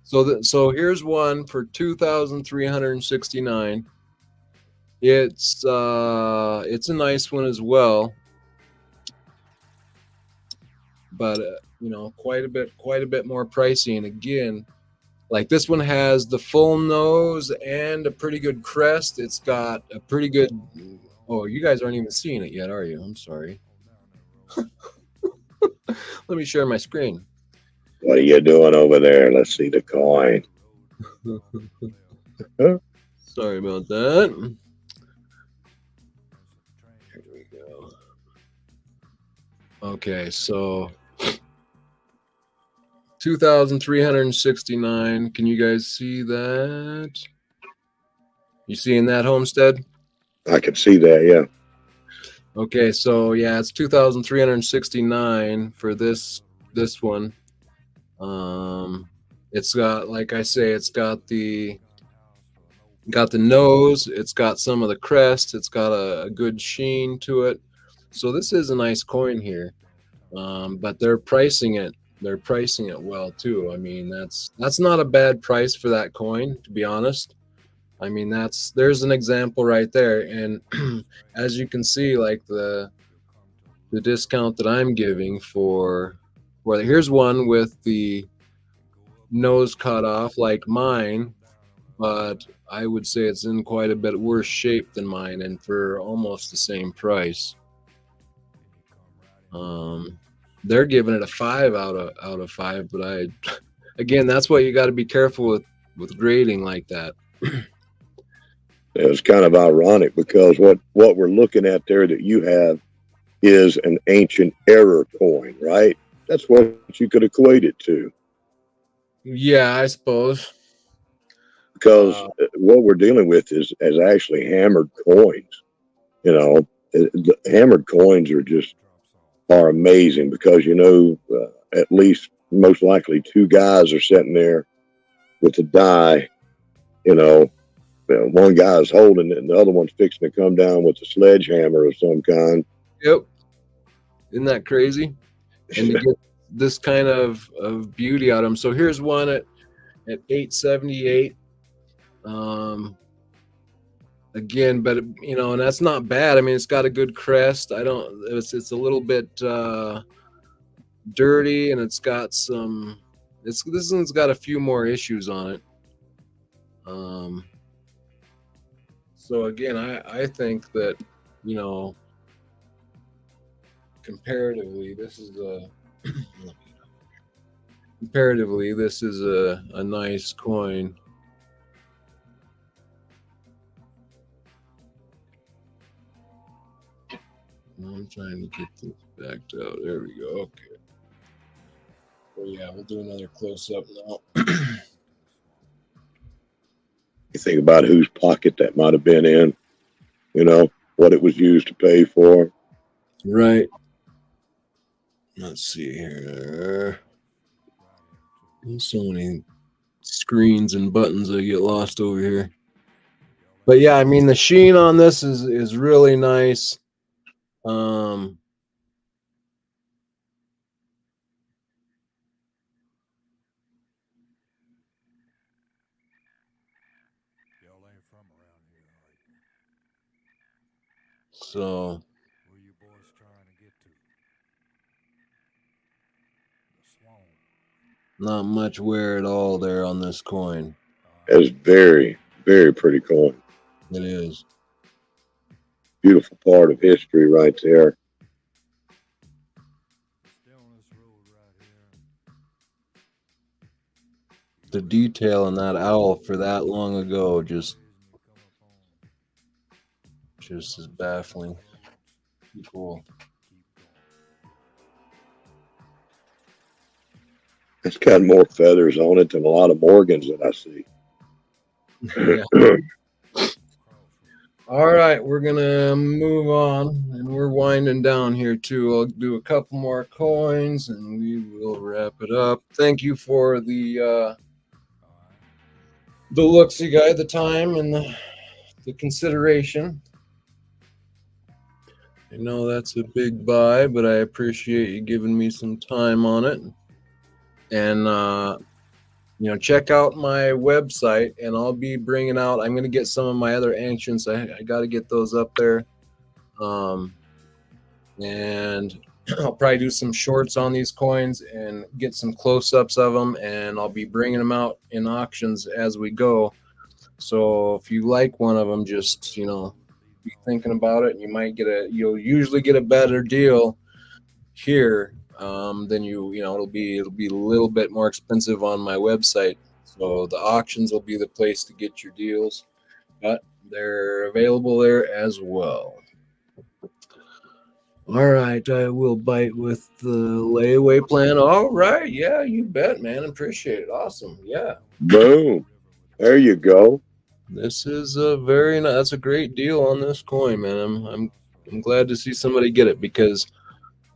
so. So here's one for 2,369. It's a nice one as well, but you know, quite a bit more pricey. And again, like this one has the full nose and a pretty good crest. It's got a pretty good. Oh, you guys aren't even seeing it yet, are you? I'm sorry. Let me share my screen. What are you doing over there? Let's see the coin. Sorry about that. Here we go. Okay, so 2,369. Can you guys see that? You seeing that, Homestead? I can see that, yeah. Okay, so yeah, it's 2,369 for this one. It's got, like I say, it's got the nose, it's got some of the crest, it's got a good sheen to it. So this is a nice coin here. But they're pricing it well too. I mean, that's not a bad price for that coin, to be honest. I mean, there's an example right there. And as you can see, like the discount that I'm giving for here's one with the nose cut off like mine, but I would say it's in quite a bit worse shape than mine, and for almost the same price. They're giving it a 5 out of 5, but again, that's why you got to be careful with grading like that. It's kind of ironic because what we're looking at there that you have is an ancient error coin, right? That's what you could equate it to. Yeah, I suppose. Because what we're dealing with is actually hammered coins. You know, the hammered coins are amazing because at least most likely two guys are sitting there with a die. One guy's holding it and the other one's fixing to come down with a sledgehammer of some kind. Yep. Isn't that crazy? And to get this kind of beauty out of them. So here's one at 878. Again, but and that's not bad. I mean, it's got a good crest. It's a little bit dirty, and it's got some. This one's got a few more issues on it. So again, I think that comparatively, this is a nice coin. I'm trying to get this backed out. There we go. Okay. Well, yeah, we'll do another close up now. You think about whose pocket that might have been in, what it was used to pay for. Right. Let's see here. There's so many screens and buttons that get lost over here. But yeah, I mean, the sheen on this is really nice. So, where you boys trying to get to? Not much wear at all there on this coin. It's very, very pretty coin. It is. Beautiful part of history right there. The detail in that owl for that long ago just is baffling. Cool. It's got more feathers on it than a lot of Morgans that I see. Yeah. All right, we're gonna move on, and we're winding down here too. I'll do a couple more coins, and we will wrap it up. Thank you for the look-see guy, the time, and the consideration. I know that's a big buy, but I appreciate you giving me some time on it. And check out my website, and I'll be bringing out. I'm going to get some of my other ancients. I got to get those up there, and I'll probably do some shorts on these coins and get some close-ups of them, and I'll be bringing them out in auctions as we go. So if you like one of them, just be thinking about it. You'll usually get a better deal here than it'll be a little bit more expensive on my website. So the auctions will be the place to get your deals, but they're available there as well. All right, I will bite with the layaway plan. All right, yeah, you bet, man. Appreciate it. Awesome. Yeah. Boom. There you go. This is that's a great deal on this coin, man. I'm glad to see somebody get it, because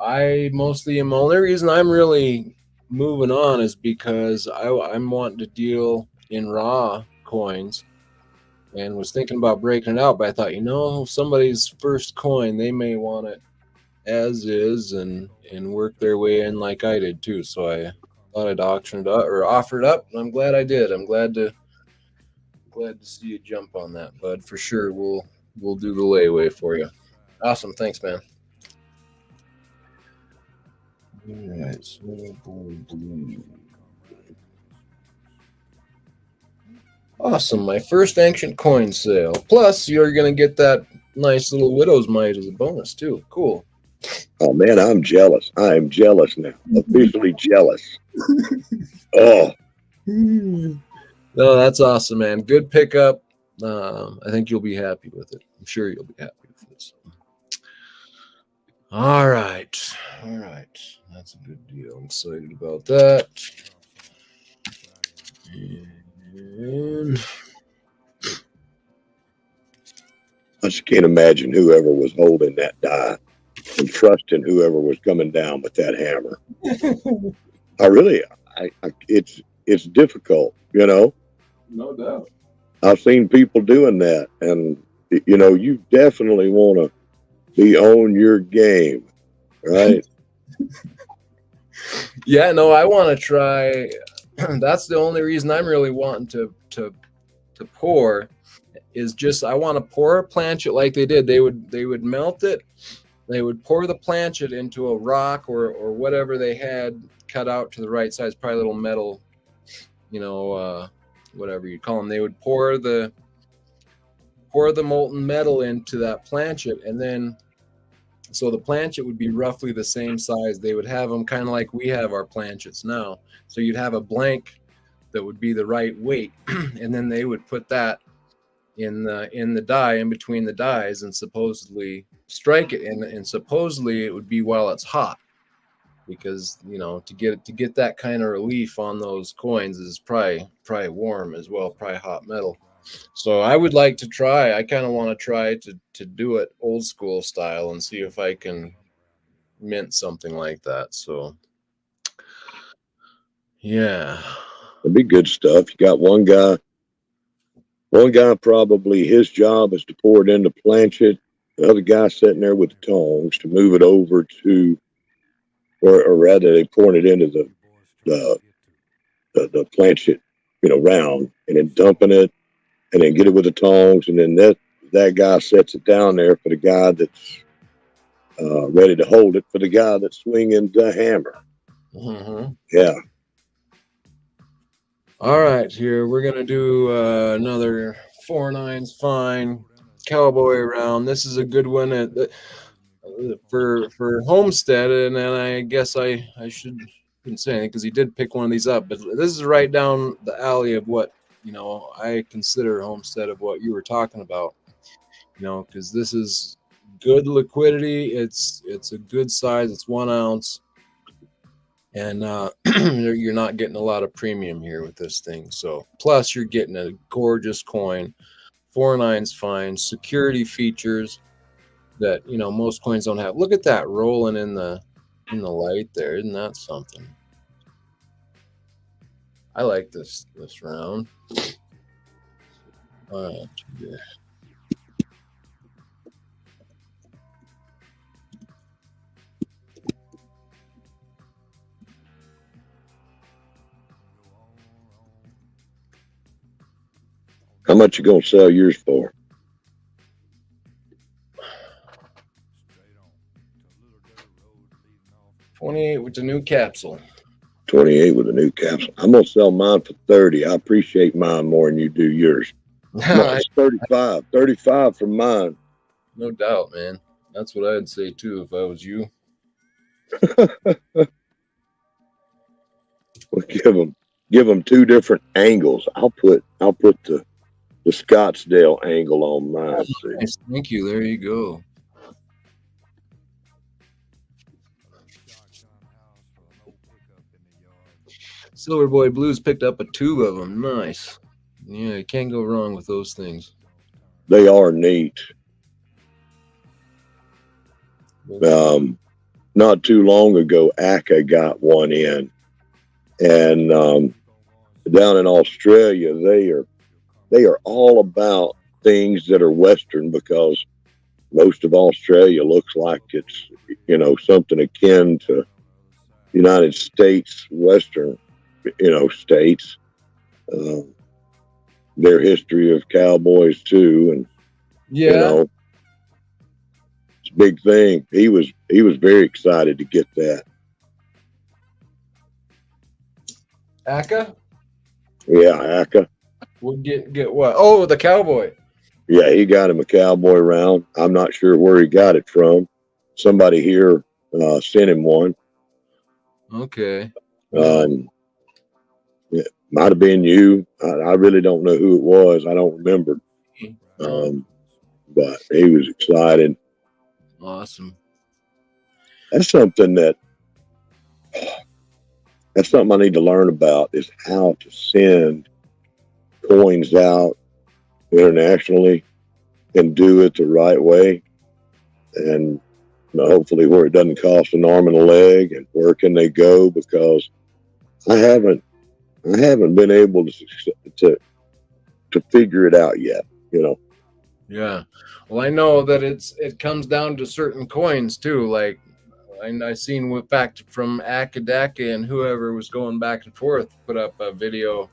I mostly am. The only reason I'm really moving on is because I'm wanting to deal in raw coins, and was thinking about breaking it out, but I thought, somebody's first coin, they may want it as is and work their way in like I did too. So I thought I'd auction it up or offer it up, and I'm glad I did. I'm glad to see you jump on that, bud. For sure, we'll do the layaway for you. Awesome, thanks, man. All right, so blue. Awesome, my first ancient coin sale. Plus, you're gonna get that nice little widow's mite as a bonus too. Cool. Oh man, I'm jealous. I am jealous now. Officially jealous. Oh. No, that's awesome, man. Good pickup. I think you'll be happy with it. I'm sure you'll be happy with it. So. All right. That's a good deal. I'm excited about that. And I just can't imagine whoever was holding that die and trusting whoever was coming down with that hammer. It's difficult, No doubt. I've seen people doing that, and you definitely want to be on your game, right? Yeah, no, I want to try. That's the only reason I'm really wanting to pour, is just I want to pour a planchet like they did. They would melt it. They would pour the planchet into a rock or whatever they had cut out to the right size, probably a little metal, whatever you call them. They would pour the molten metal into that planchet, and then so the planchet would be roughly the same size. They would have them kind of like we have our planchets now. So you'd have a blank that would be the right weight, and then they would put that in the die, in between the dies, and supposedly strike it, and supposedly it would be while it's hot, because to get that kind of relief on those coins is probably warm as well, probably hot metal. So I would like to try. I kind of want to try to do it old school style and see if I can mint something like that. So yeah, It'd be good stuff. You got one guy probably his job is to pour it into planchet. The other guy sitting there with the tongs to move it over to, or rather, they pour it into the planchet, round, and then dumping it, and then get it with the tongs, and then that guy sets it down there for the guy that's ready to hold it, for the guy that's swinging the hammer. Mm-hmm. Yeah. All right, here we're gonna do another 4-9s fine cowboy round. This is a good one for Homestead, and then I guess I shouldn't say anything because he did pick one of these up. But this is right down the alley of what I consider Homestead of what you were talking about. Because this is good liquidity. It's a good size. It's 1 ounce. And you're not getting a lot of premium here with this thing. So plus you're getting a gorgeous coin, 4-9s fine, security features that most coins don't have. Look at that rolling in the light there. Isn't that something? I like this round. All right. Yeah. How much you gonna sell yours for? 28 with the new capsule. 28 with a new capsule. I'm gonna sell mine for 30. I appreciate mine more than you do yours. No, it's 35. 35 for mine. No doubt, man. That's what I'd say too if I was you. We'll give them two different angles. I'll put the Scottsdale angle on mine. Nice. Thank you. There you go. Silver Boy Blues picked up a tube of them. Nice. Yeah, you can't go wrong with those things. They are neat. Not too long ago, Aka got one in, and down in Australia, they are all about things that are Western, because most of Australia looks like it's something akin to United States Western states. Their history of cowboys too, and yeah, it's a big thing. He was very excited to get that. Aka? Yeah, Aka. We'll get what? Oh, the cowboy. Yeah, he got him a cowboy round. I'm not sure where he got it from. Somebody here sent him one. Okay. It might have been you. I really don't know who it was. I don't remember. But he was excited. Awesome. That's something I need to learn about, is how to send coins out internationally and do it the right way. And hopefully where it doesn't cost an arm and a leg, and where can they go, because I haven't been able to figure it out yet, Yeah. Well, I know that it comes down to certain coins too. Like I seen with back from Akadaka and whoever was going back and forth put up a video,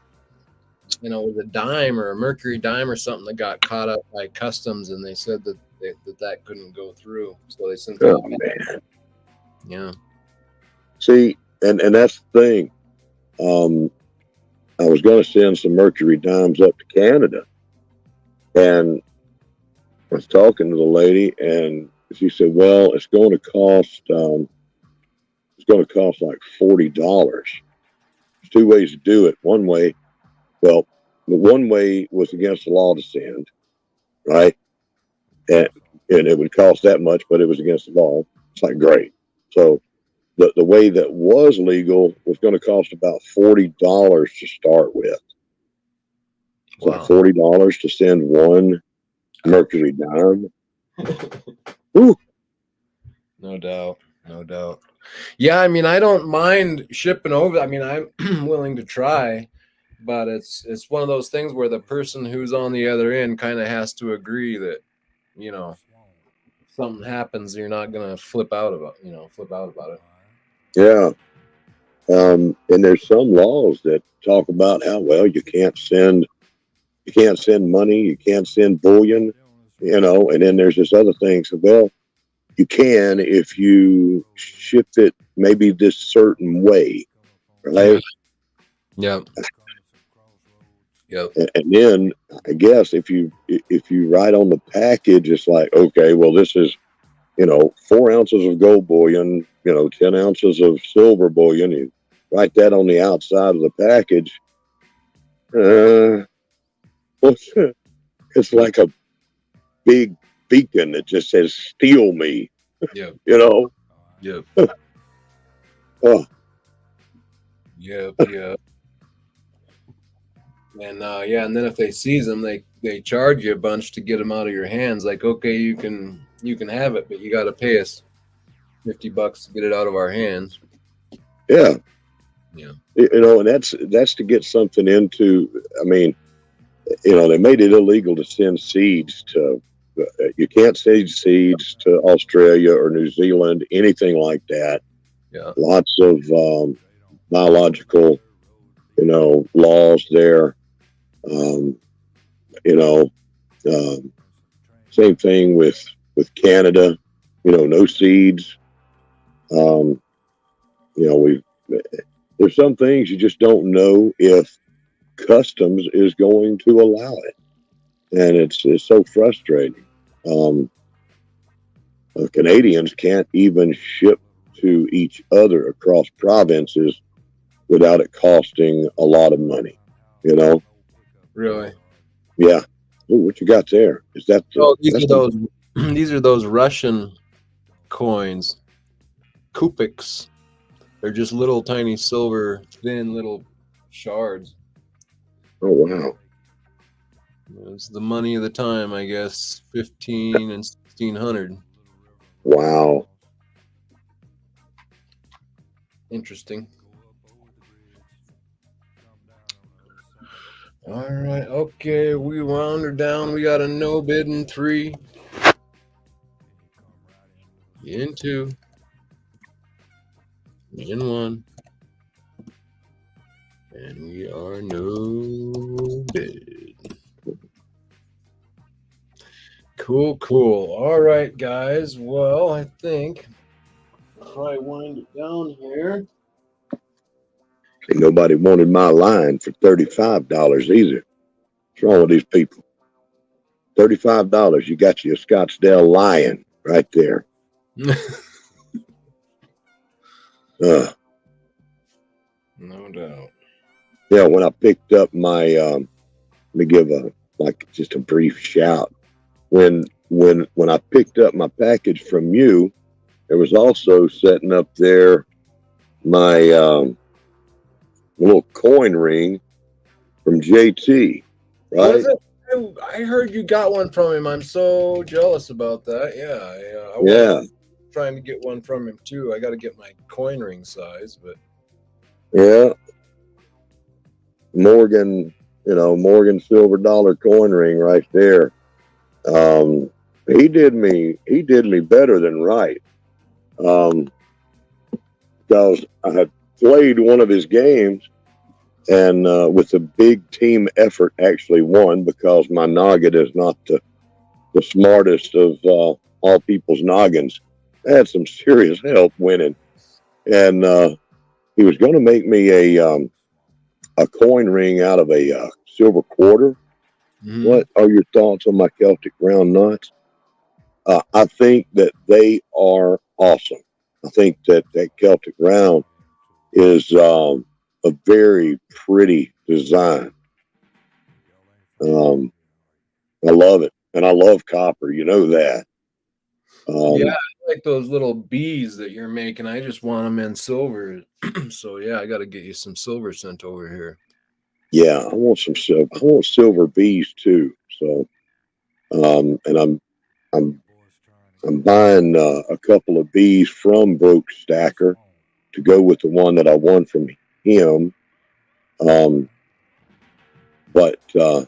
with a dime or a mercury dime or something that got caught up by customs, and they said that that couldn't go through, so they sent it back. Yeah. See, and that's the thing. I was going to send some mercury dimes up to Canada, and I was talking to the lady, and she said, "Well, it's going to cost like $40. There's two ways to do it. One way was against the law to send, right? And it would cost that much, but it was against the law. It's like, great. So the way that was legal was going to cost about $40 to start with. It's like $40 to send one mercury dime. Ooh. No doubt. Yeah, I mean, I don't mind shipping over. I mean, I'm willing to try, but it's one of those things where the person who's on the other end kind of has to agree that, if something happens, you're not gonna flip out about it. Yeah. And there's some laws that talk about how, well, you can't send money, you can't send bullion, and then there's this other thing. So, well, you can if you ship it maybe this certain way, right? Yep. Yep. And then I guess if you write on the package, it's like, okay, well, this is 4 ounces of gold bullion, 10 ounces of silver bullion. You write that on the outside of the package. It's like a big beacon that just says "Steal me." Yep. Yep. Oh. Yep. And and then if they seize them, they charge you a bunch to get them out of your hands. Like, okay, you can have it, but you got to pay us $50 to get it out of our hands. Yeah. Yeah. And that's to get something into. I mean, they made it illegal to send seeds to. You can't send seeds to Australia or New Zealand, anything like that. Yeah. Lots of biological, laws there. Same thing with Canada. No seeds. There's some things you just don't know if customs is going to allow it, and it's so frustrating. Canadians can't even ship to each other across provinces without it costing a lot of money. Really? Yeah. Ooh, what you got there? Is that? These are those Russian coins, kupiks. They're just little tiny silver, thin little shards. Oh wow! It's the money of the time, I guess. 15 and 1600. Wow. Interesting. All right. Okay, we wound her down. We got a no bid in 3. In 2. In 1. And we are no bid. Cool. All right, guys. Well, I think if I wind it down here. Ain't nobody wanted my line for $35 either. What's wrong with these people? $35. You got your Scottsdale lion right there. No doubt. Yeah, when I picked up my, let me give just a brief shout. When I picked up my package from you, there was also setting up there my little coin ring from JT, right? Was it? I heard you got one from him. I'm so jealous about that. I was trying to get one from him too. I got to get my coin ring size, but yeah, Morgan silver dollar coin ring right there. He did me better than right. Because I had played one of his games and with a big team effort actually won, because my noggin is not the smartest of all people's noggins. I had some serious help winning, and he was going to make me a coin ring out of a silver quarter. Mm-hmm. What are your thoughts on my Celtic round knots? I think that they are awesome. I think that Celtic round is a very pretty design. I love it, and I love copper. You know that. Yeah, I like those little bees that you're making. I just want them in silver. So yeah, I got to get you some silver sent over here. Yeah, I want some silver. I want silver bees too. So, and I'm buying a couple of bees from Broke Stacker to go with the one that I won from him. But I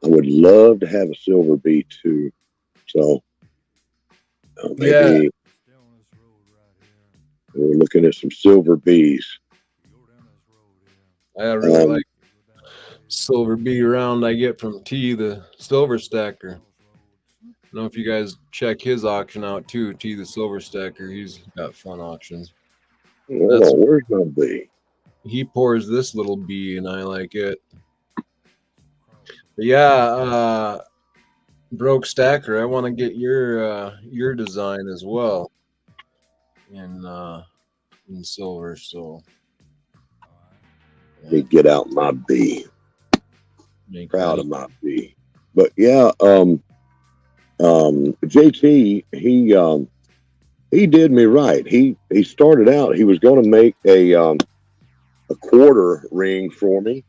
would love to have a silver bee too. So maybe we're looking at some silver bees. I really like silver bee round I get from the Silver Stacker. I don't know if you guys check his auction out too, the Silver Stacker. He's got fun auctions. Hold on, where's my bee? He pours this little bee, and I like it. But yeah, Broke Stacker, I want to get your design as well in silver. So Let me get out my bee. Proud of my bee. But yeah, JT, he did me right. He started out, he was going to make a quarter ring for me,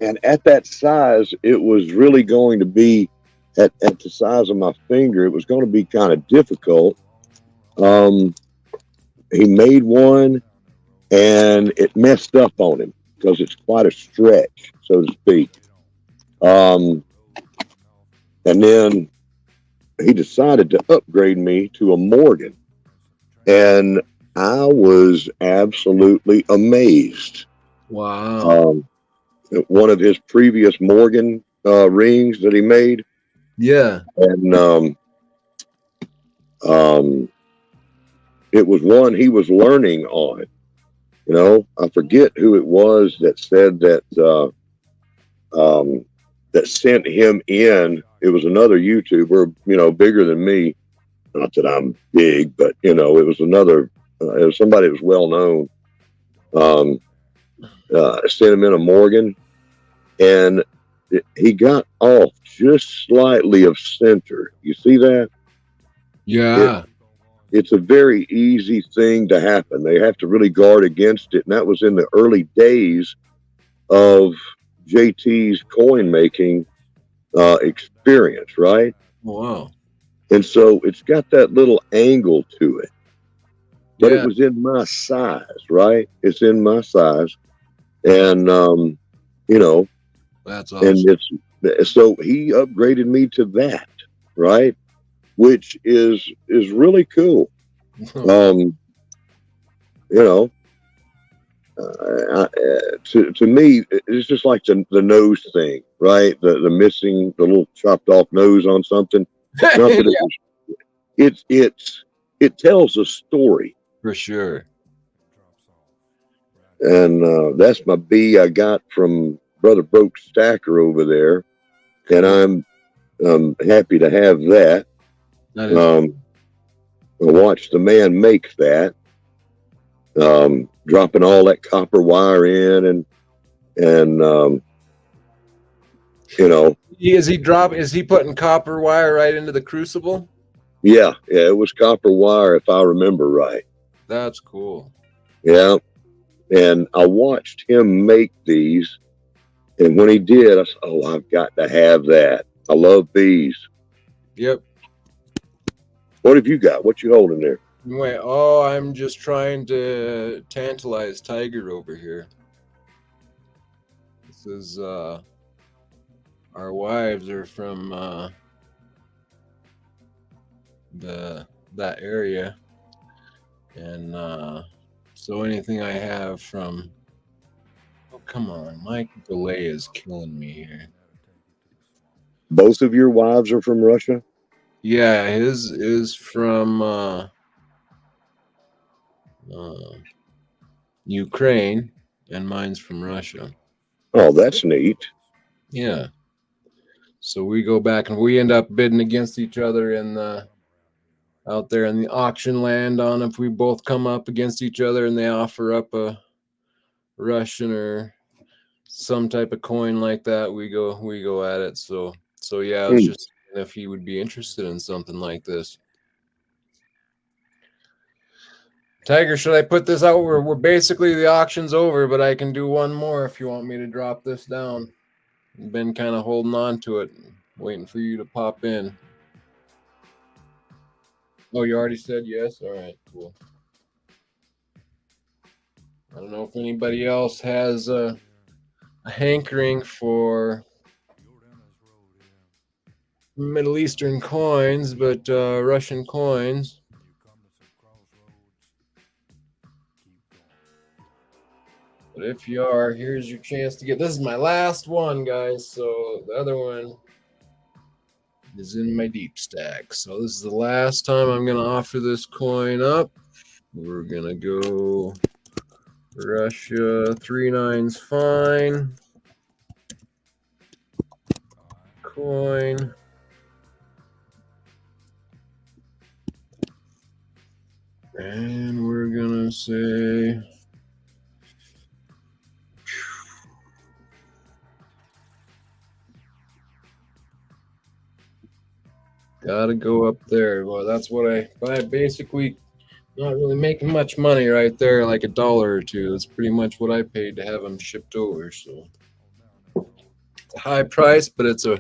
and at that size, it was really going to be at the size of my finger. It was going to be kind of difficult. He made one, and it messed up on him because it's quite a stretch, so to speak. And then he decided to upgrade me to a Morgan, and I was absolutely amazed. Wow. One of his previous Morgan rings that he made. Yeah. And it was one he was learning on. You know, I forget who it was that said that that sent him in. It was another YouTuber, you know, bigger than me. Not that I'm big, but you know, it was another. It was somebody that was well known. Sent him in a Morgan, and he got off just slightly of center. You see that? Yeah. It's a very easy thing to happen. They have to really guard against it. And that was in the early days of JT's coin making experience, right? Wow. And so it's got that little angle to it. But Yeah. it was in my size, right? It's in my size. And, you know, That's awesome. And so he upgraded me to that, right? Which is really cool. You know, to me, it's just like the nose thing, right? The missing the little chopped off nose on something. Not that it tells a story for sure. And that's my bee I got from Brother Broke Stacker over there, and I'm happy to have that. That is I watched the man make that, dropping all that copper wire in, and you know, is he putting copper wire right into the crucible? Yeah, it was copper wire if I remember right. That's cool. Yeah, and I watched him make these, and when he did, I said, "Oh, I've got to have that. I love bees." Yep. What have you got? What you holding there? Wait, oh, I'm just trying to tantalize Tiger over here. This is our wives are from that area, and so anything I have from, oh come on, my delay is killing me here. Both of your wives are from Russia? Yeah, his is from Ukraine, and mine's from Russia. Oh, that's neat. Yeah. So we go back and we end up bidding against each other in the out there in the auction land on if we both come up against each other and they offer up a Russian or some type of coin like that, we go at it. So yeah, I was just seeing if he would be interested in something like this. Tiger, should I put this out? We're basically the auction's over, but I can do one more if you want me to drop this down. I've been kind of holding on to it, waiting for you to pop in. Oh, you already said yes? All right, cool. I don't know if anybody else has a hankering for Middle Eastern coins, but Russian coins. But if you are, here's your chance to get. This is my last one, guys. So the other one is in my deep stack. So this is the last time I'm going to offer this coin up. We're going to go Russia 3/9's fine. Coin. And we're going to say gotta go up there. Well, that's what I basically not really making much money right there, like $1 or $2. That's pretty much what I paid to have them shipped over. So it's a high price, but it's a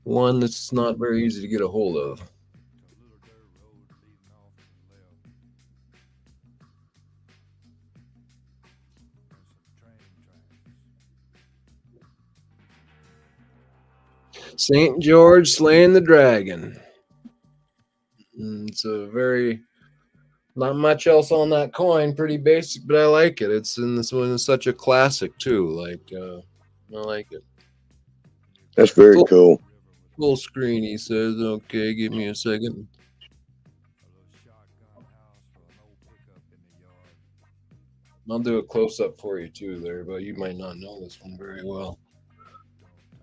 one that's not very easy to get a hold of. St. George slaying the dragon. It's a very not much else on that coin. Pretty basic, but I like it. It's in this one is such a classic too. Like I like it. That's very cool. Full screen, he says. Okay, give me a second. I'll do a close up for you too there, but you might not know this one very well.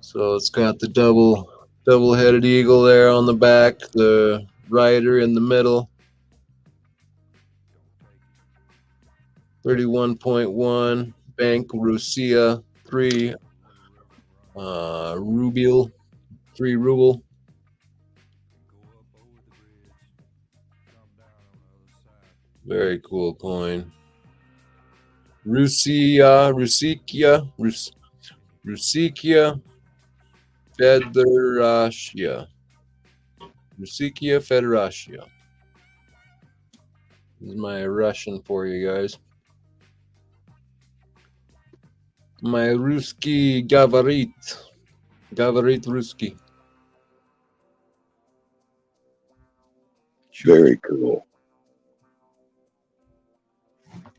So it's got the double-headed eagle there on the back, the rider in the middle. 31.1 Bank Russia 3 ruble 3 ruble. Very cool coin. Rusikia Federatia. Rusikia Federatia. This is my Russian for you guys. My Ruski Gavarit. Gavarit Ruski. Very cool.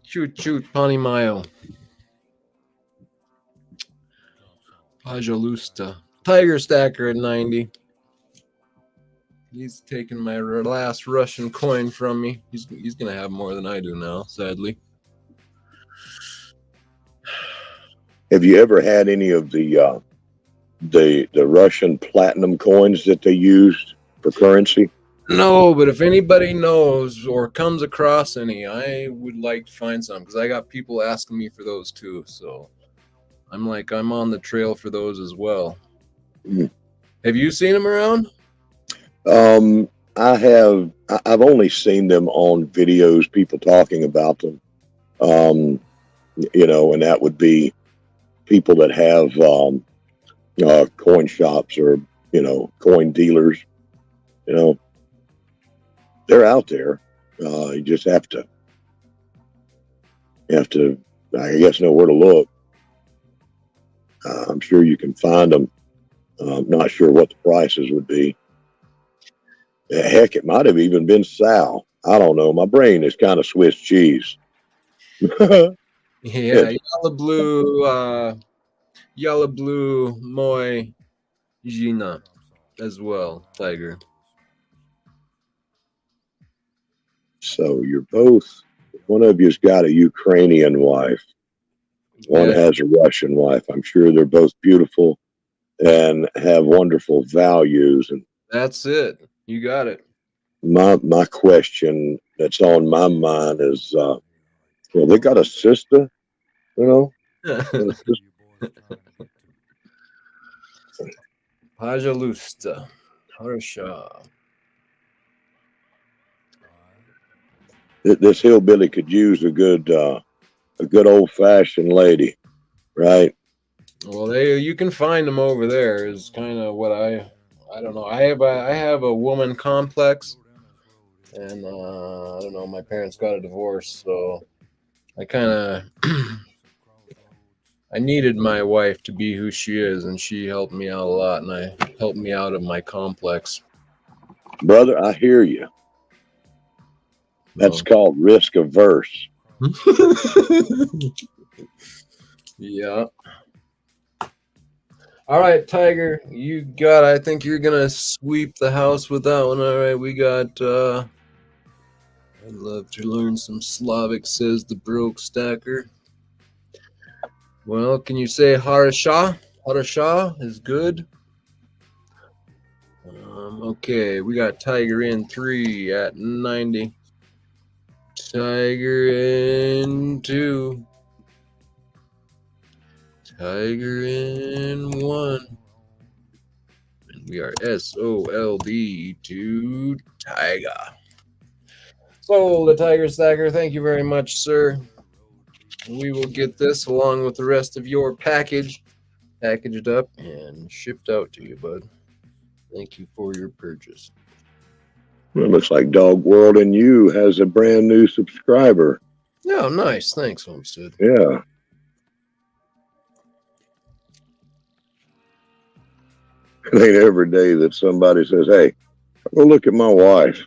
Shoot, Panimayo. Pajalusta. Tiger Stacker at 90. He's taking my last Russian coin from me. He's going to have more than I do now, sadly. Have you ever had any of the Russian platinum coins that they used for currency? No, but if anybody knows or comes across any, I would like to find some because I got people asking me for those too. So I'm on the trail for those as well. Mm. Have you seen them around? I have. I've only seen them on videos, people talking about them. You know, and that would be people that have coin shops or coin dealers. You know, they're out there. You just have to, I guess, know where to look. I'm sure you can find them. I'm not sure what the prices would be. Heck, it might have even been Sal. I don't know. My brain is kind of Swiss cheese. Yeah, yellow blue Moy Gina as well, Tiger. So you're both, one of you's got a Ukrainian wife. One has a Russian wife. I'm sure they're both beautiful and have wonderful values. And that's it. You got it. My question that's on my mind is, they got a sister, Pajalusta, Harsha. This hillbilly could use a good old-fashioned lady, right? Well, you can find them over there. Is kind of what I don't know. I have a woman complex, and I don't know. My parents got a divorce, so I kind of I needed my wife to be who she is, and she helped me out a lot, and I helped me out of my complex. Brother, I hear you. That's called risk averse. Yeah. All right, Tiger, I think you're gonna sweep the house with that one. All right, we got. I'd love to learn some Slavic, says the broke stacker. Well, can you say Harasha? Harasha is good. Okay, we got Tiger in 3 at 90. Tiger in 2. Tiger in 1. And we are SOLD to Tiger. So, the Tiger Stacker, thank you very much, sir. We will get this along with the rest of your package packaged up and shipped out to you, bud. Thank you for your purchase. It looks like Dog World and You has a brand new subscriber. Oh, nice. Thanks, Homestead. Yeah. It ain't every day that somebody says, hey, go look at my wife.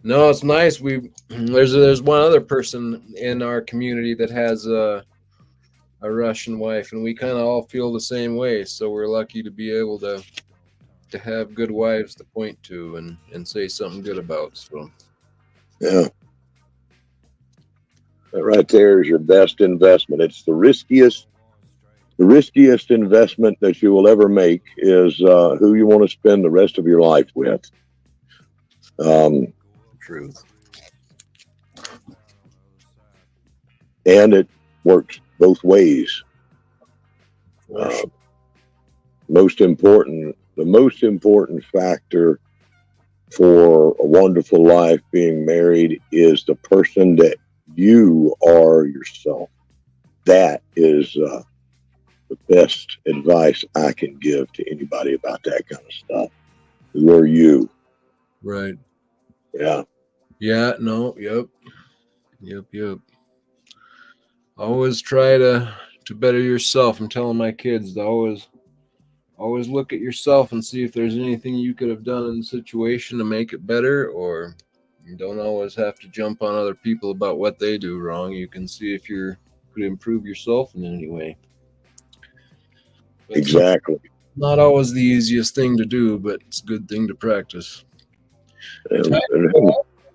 No, it's nice. There's one other person in our community that has a Russian wife, and we kind of all feel the same way. So we're lucky to be able to have good wives to point to and say something good about. So yeah, that right there is your best investment. It's the riskiest investment that you will ever make is who you want to spend the rest of your life with. Truth. And it works both ways. The most important factor for a wonderful life being married is the person that you are yourself. That is the best advice I can give to anybody about that kind of stuff. Who are you? Right. Yeah. Yeah, no, yep. Always try to better yourself. I'm telling my kids to always look at yourself and see if there's anything you could have done in the situation to make it better, or you don't always have to jump on other people about what they do wrong. You can see if you could improve yourself in any way. But exactly. Not always the easiest thing to do, but it's a good thing to practice.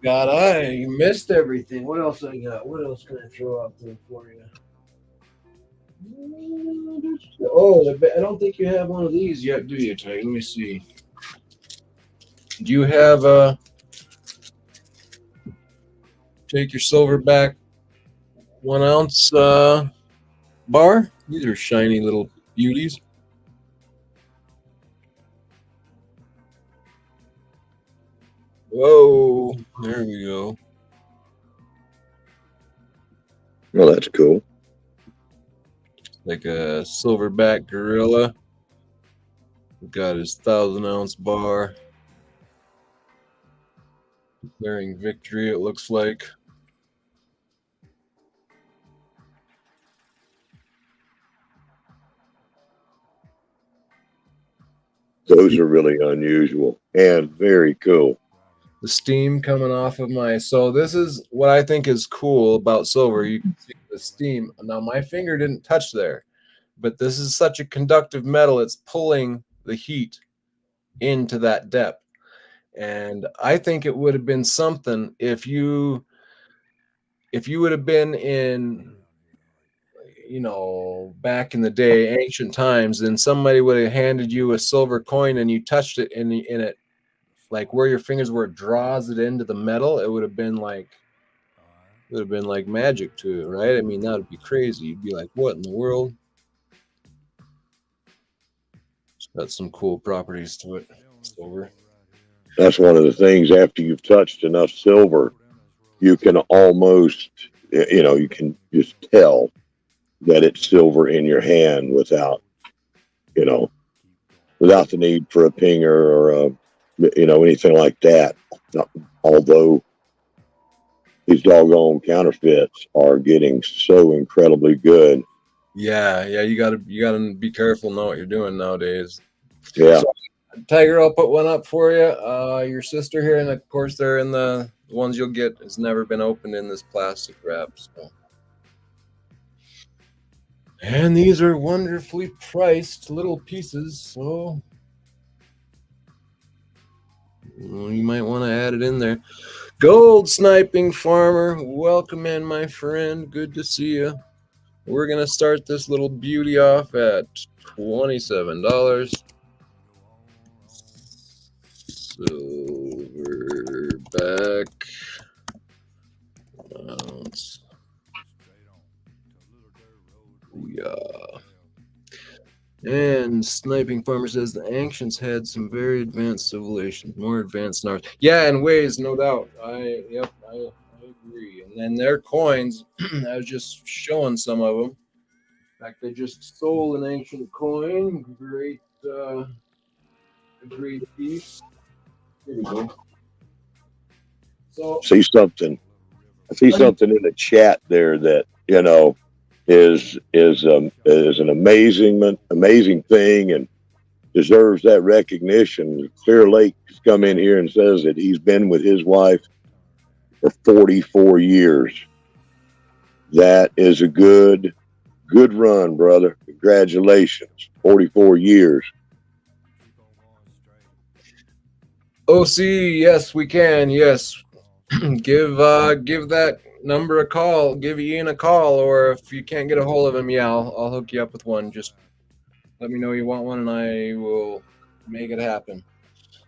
God, you missed everything. What else I got? What else can I throw out there for you? Oh, I don't think you have one of these yet, do you, Ty? Let me see. Do you have take your silverback 1 ounce bar? These are shiny little beauties. Whoa, there we go. Well, that's cool. Like a silverback gorilla. Got his 1,000 ounce bar. Declaring victory, it looks like. Those are really unusual and very cool. The steam coming off of so this is what I think is cool about silver. You can see the steam. Now my finger didn't touch there, but this is such a conductive metal, it's pulling the heat into that depth. And I think it would have been something if you would have been in, back in the day, ancient times, then somebody would have handed you a silver coin and you touched it in it, like where your fingers were, it draws it into the metal. It would have been like magic to it, right? I mean, that would be crazy. You'd be like, what in the world? It's got some cool properties to it. Silver. That's one of the things, after you've touched enough silver, you can almost, you can just tell that it's silver in your hand without the need for a pinger or anything like that. Although these doggone counterfeits are getting so incredibly good. Yeah, you gotta be careful, know what you're doing nowadays. Yeah. So, Tiger, I'll put one up for you. Your sister here, and of course they're in the ones you'll get, has never been opened in this plastic wrap. So And these are wonderfully priced little pieces, so you might want to add it in there. Gold Sniping Farmer, welcome in, my friend. Good to see you. We're going to start this little beauty off at $27. Silverback ounce. Yeah. And Sniping Farmer says the ancients had some very advanced civilizations, more advanced than ours. Yeah, in ways, no doubt. I agree. And then their coins, I was just showing some of them. In fact, they just sold an ancient coin. Great piece. Here we go. So See something. I see something in the chat there that is an amazing thing and deserves that recognition. Clear Lake has come in here and says that he's been with his wife for 44 years. That is a good run, brother. Congratulations. 44 years. OC, yes, we can. Yes. give that number a call. Give Ian a call, or if you can't get a hold of him, yeah, I'll hook you up with one. Just let me know you want one, and I will make it happen.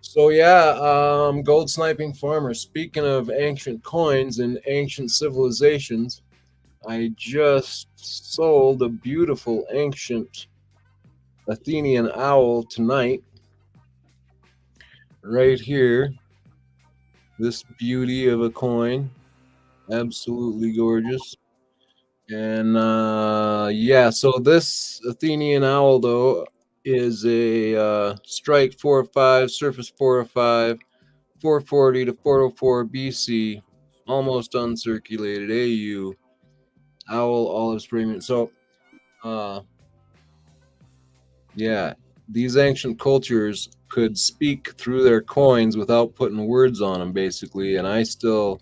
So yeah, Gold Sniping Farmer. Speaking of ancient coins and ancient civilizations, I just sold a beautiful ancient Athenian owl tonight. Right here. This beauty of a coin. Absolutely gorgeous. And yeah, so this Athenian owl, though, is a strike 405, surface 405, 440 to 404 BC, almost uncirculated AU, owl olive premium. So, yeah, these ancient cultures could speak through their coins without putting words on them, basically, and I still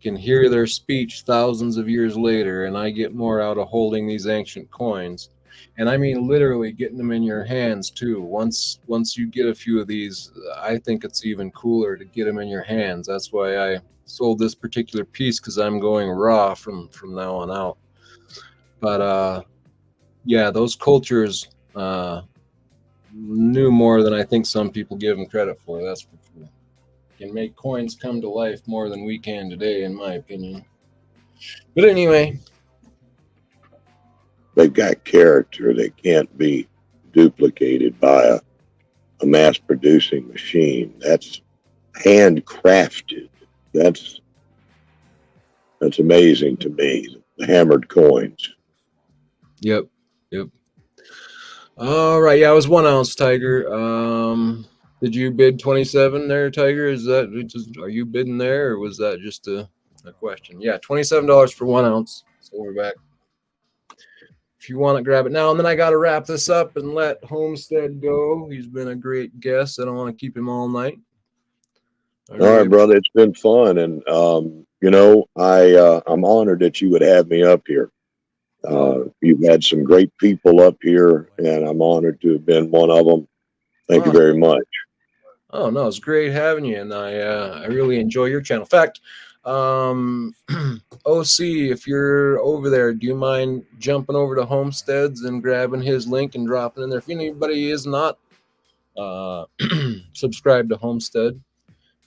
can hear their speech thousands of years later, and I get more out of holding these ancient coins. And I mean literally getting them in your hands too. Once you get a few of these, I think it's even cooler to get them in your hands. That's why I sold this particular piece, because I'm going raw from now on out. But yeah, those cultures knew more than I think some people give them credit for. That's for sure. Can make coins come to life more than we can today, in my opinion. But anyway, They've got character that can't be duplicated by a mass producing machine. That's handcrafted. That's amazing to me. The hammered coins. Yep. All right, yeah, it was 1 ounce, Tiger. Did you bid 27 there, Tiger? Are you bidding there, or was that just a question? Yeah, $27 for 1 ounce. So we're back. If you want to grab it now, and then I got to wrap this up and let Homestead go. He's been a great guest. I don't want to keep him all night. All right, brother. It's been fun, and I'm honored that you would have me up here. You've had some great people up here, and I'm honored to have been one of them. Thank you very much. Oh no, it's great having you, and I really enjoy your channel. In fact, OC, if you're over there, do you mind jumping over to Homesteads and grabbing his link and dropping in there? If anybody is not subscribed to Homestead,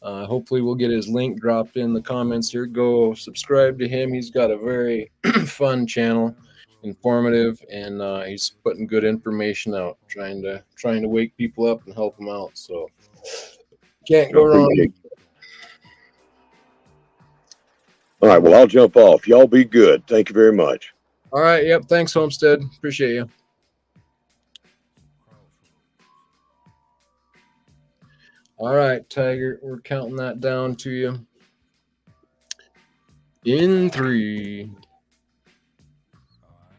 hopefully we'll get his link dropped in the comments here. Go subscribe to him. He's got a very fun channel, informative, and he's putting good information out, trying to wake people up and help them out. So can't go wrong. All right, well, I'll jump off. Y'all be good. Thank you very much. All right. Yep. Thanks, Homestead. Appreciate you. All right, Tiger. We're counting that down to you. In 3.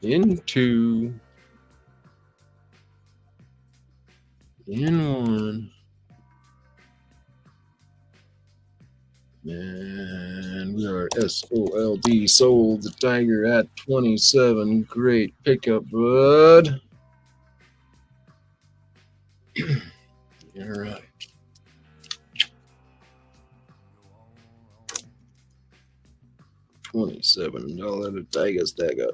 In 2. In 1. And we are SOLD, sold the tiger at 27. Great pickup, bud. All right. $27 to tiger stagger.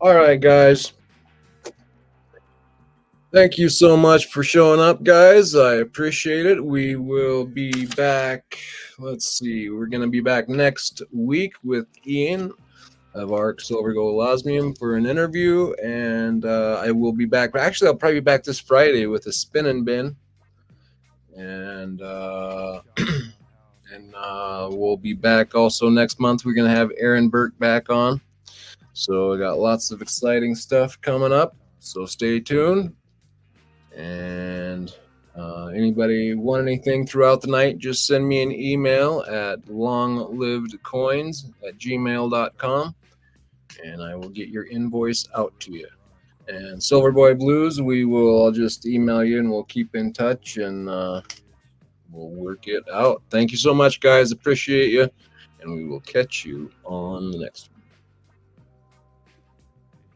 All right, guys. Thank you so much for showing up, guys. I appreciate it. We will be back. Let's see. We're going to be back next week with Ian of Arc Silver Gold Osmium for an interview. And I will be back. Actually, I'll probably be back this Friday with a spin and bin. And we'll be back also next month. We're going to have Aaron Burke back on. So I got lots of exciting stuff coming up. So stay tuned. And anybody want anything throughout the night, just send me an email at longlivedcoins@gmail.com, and I will get your invoice out to you. And Silverboy Blues, I'll just email you, and we'll keep in touch, and we'll work it out. Thank you so much, guys. Appreciate you, and we will catch you on the next one.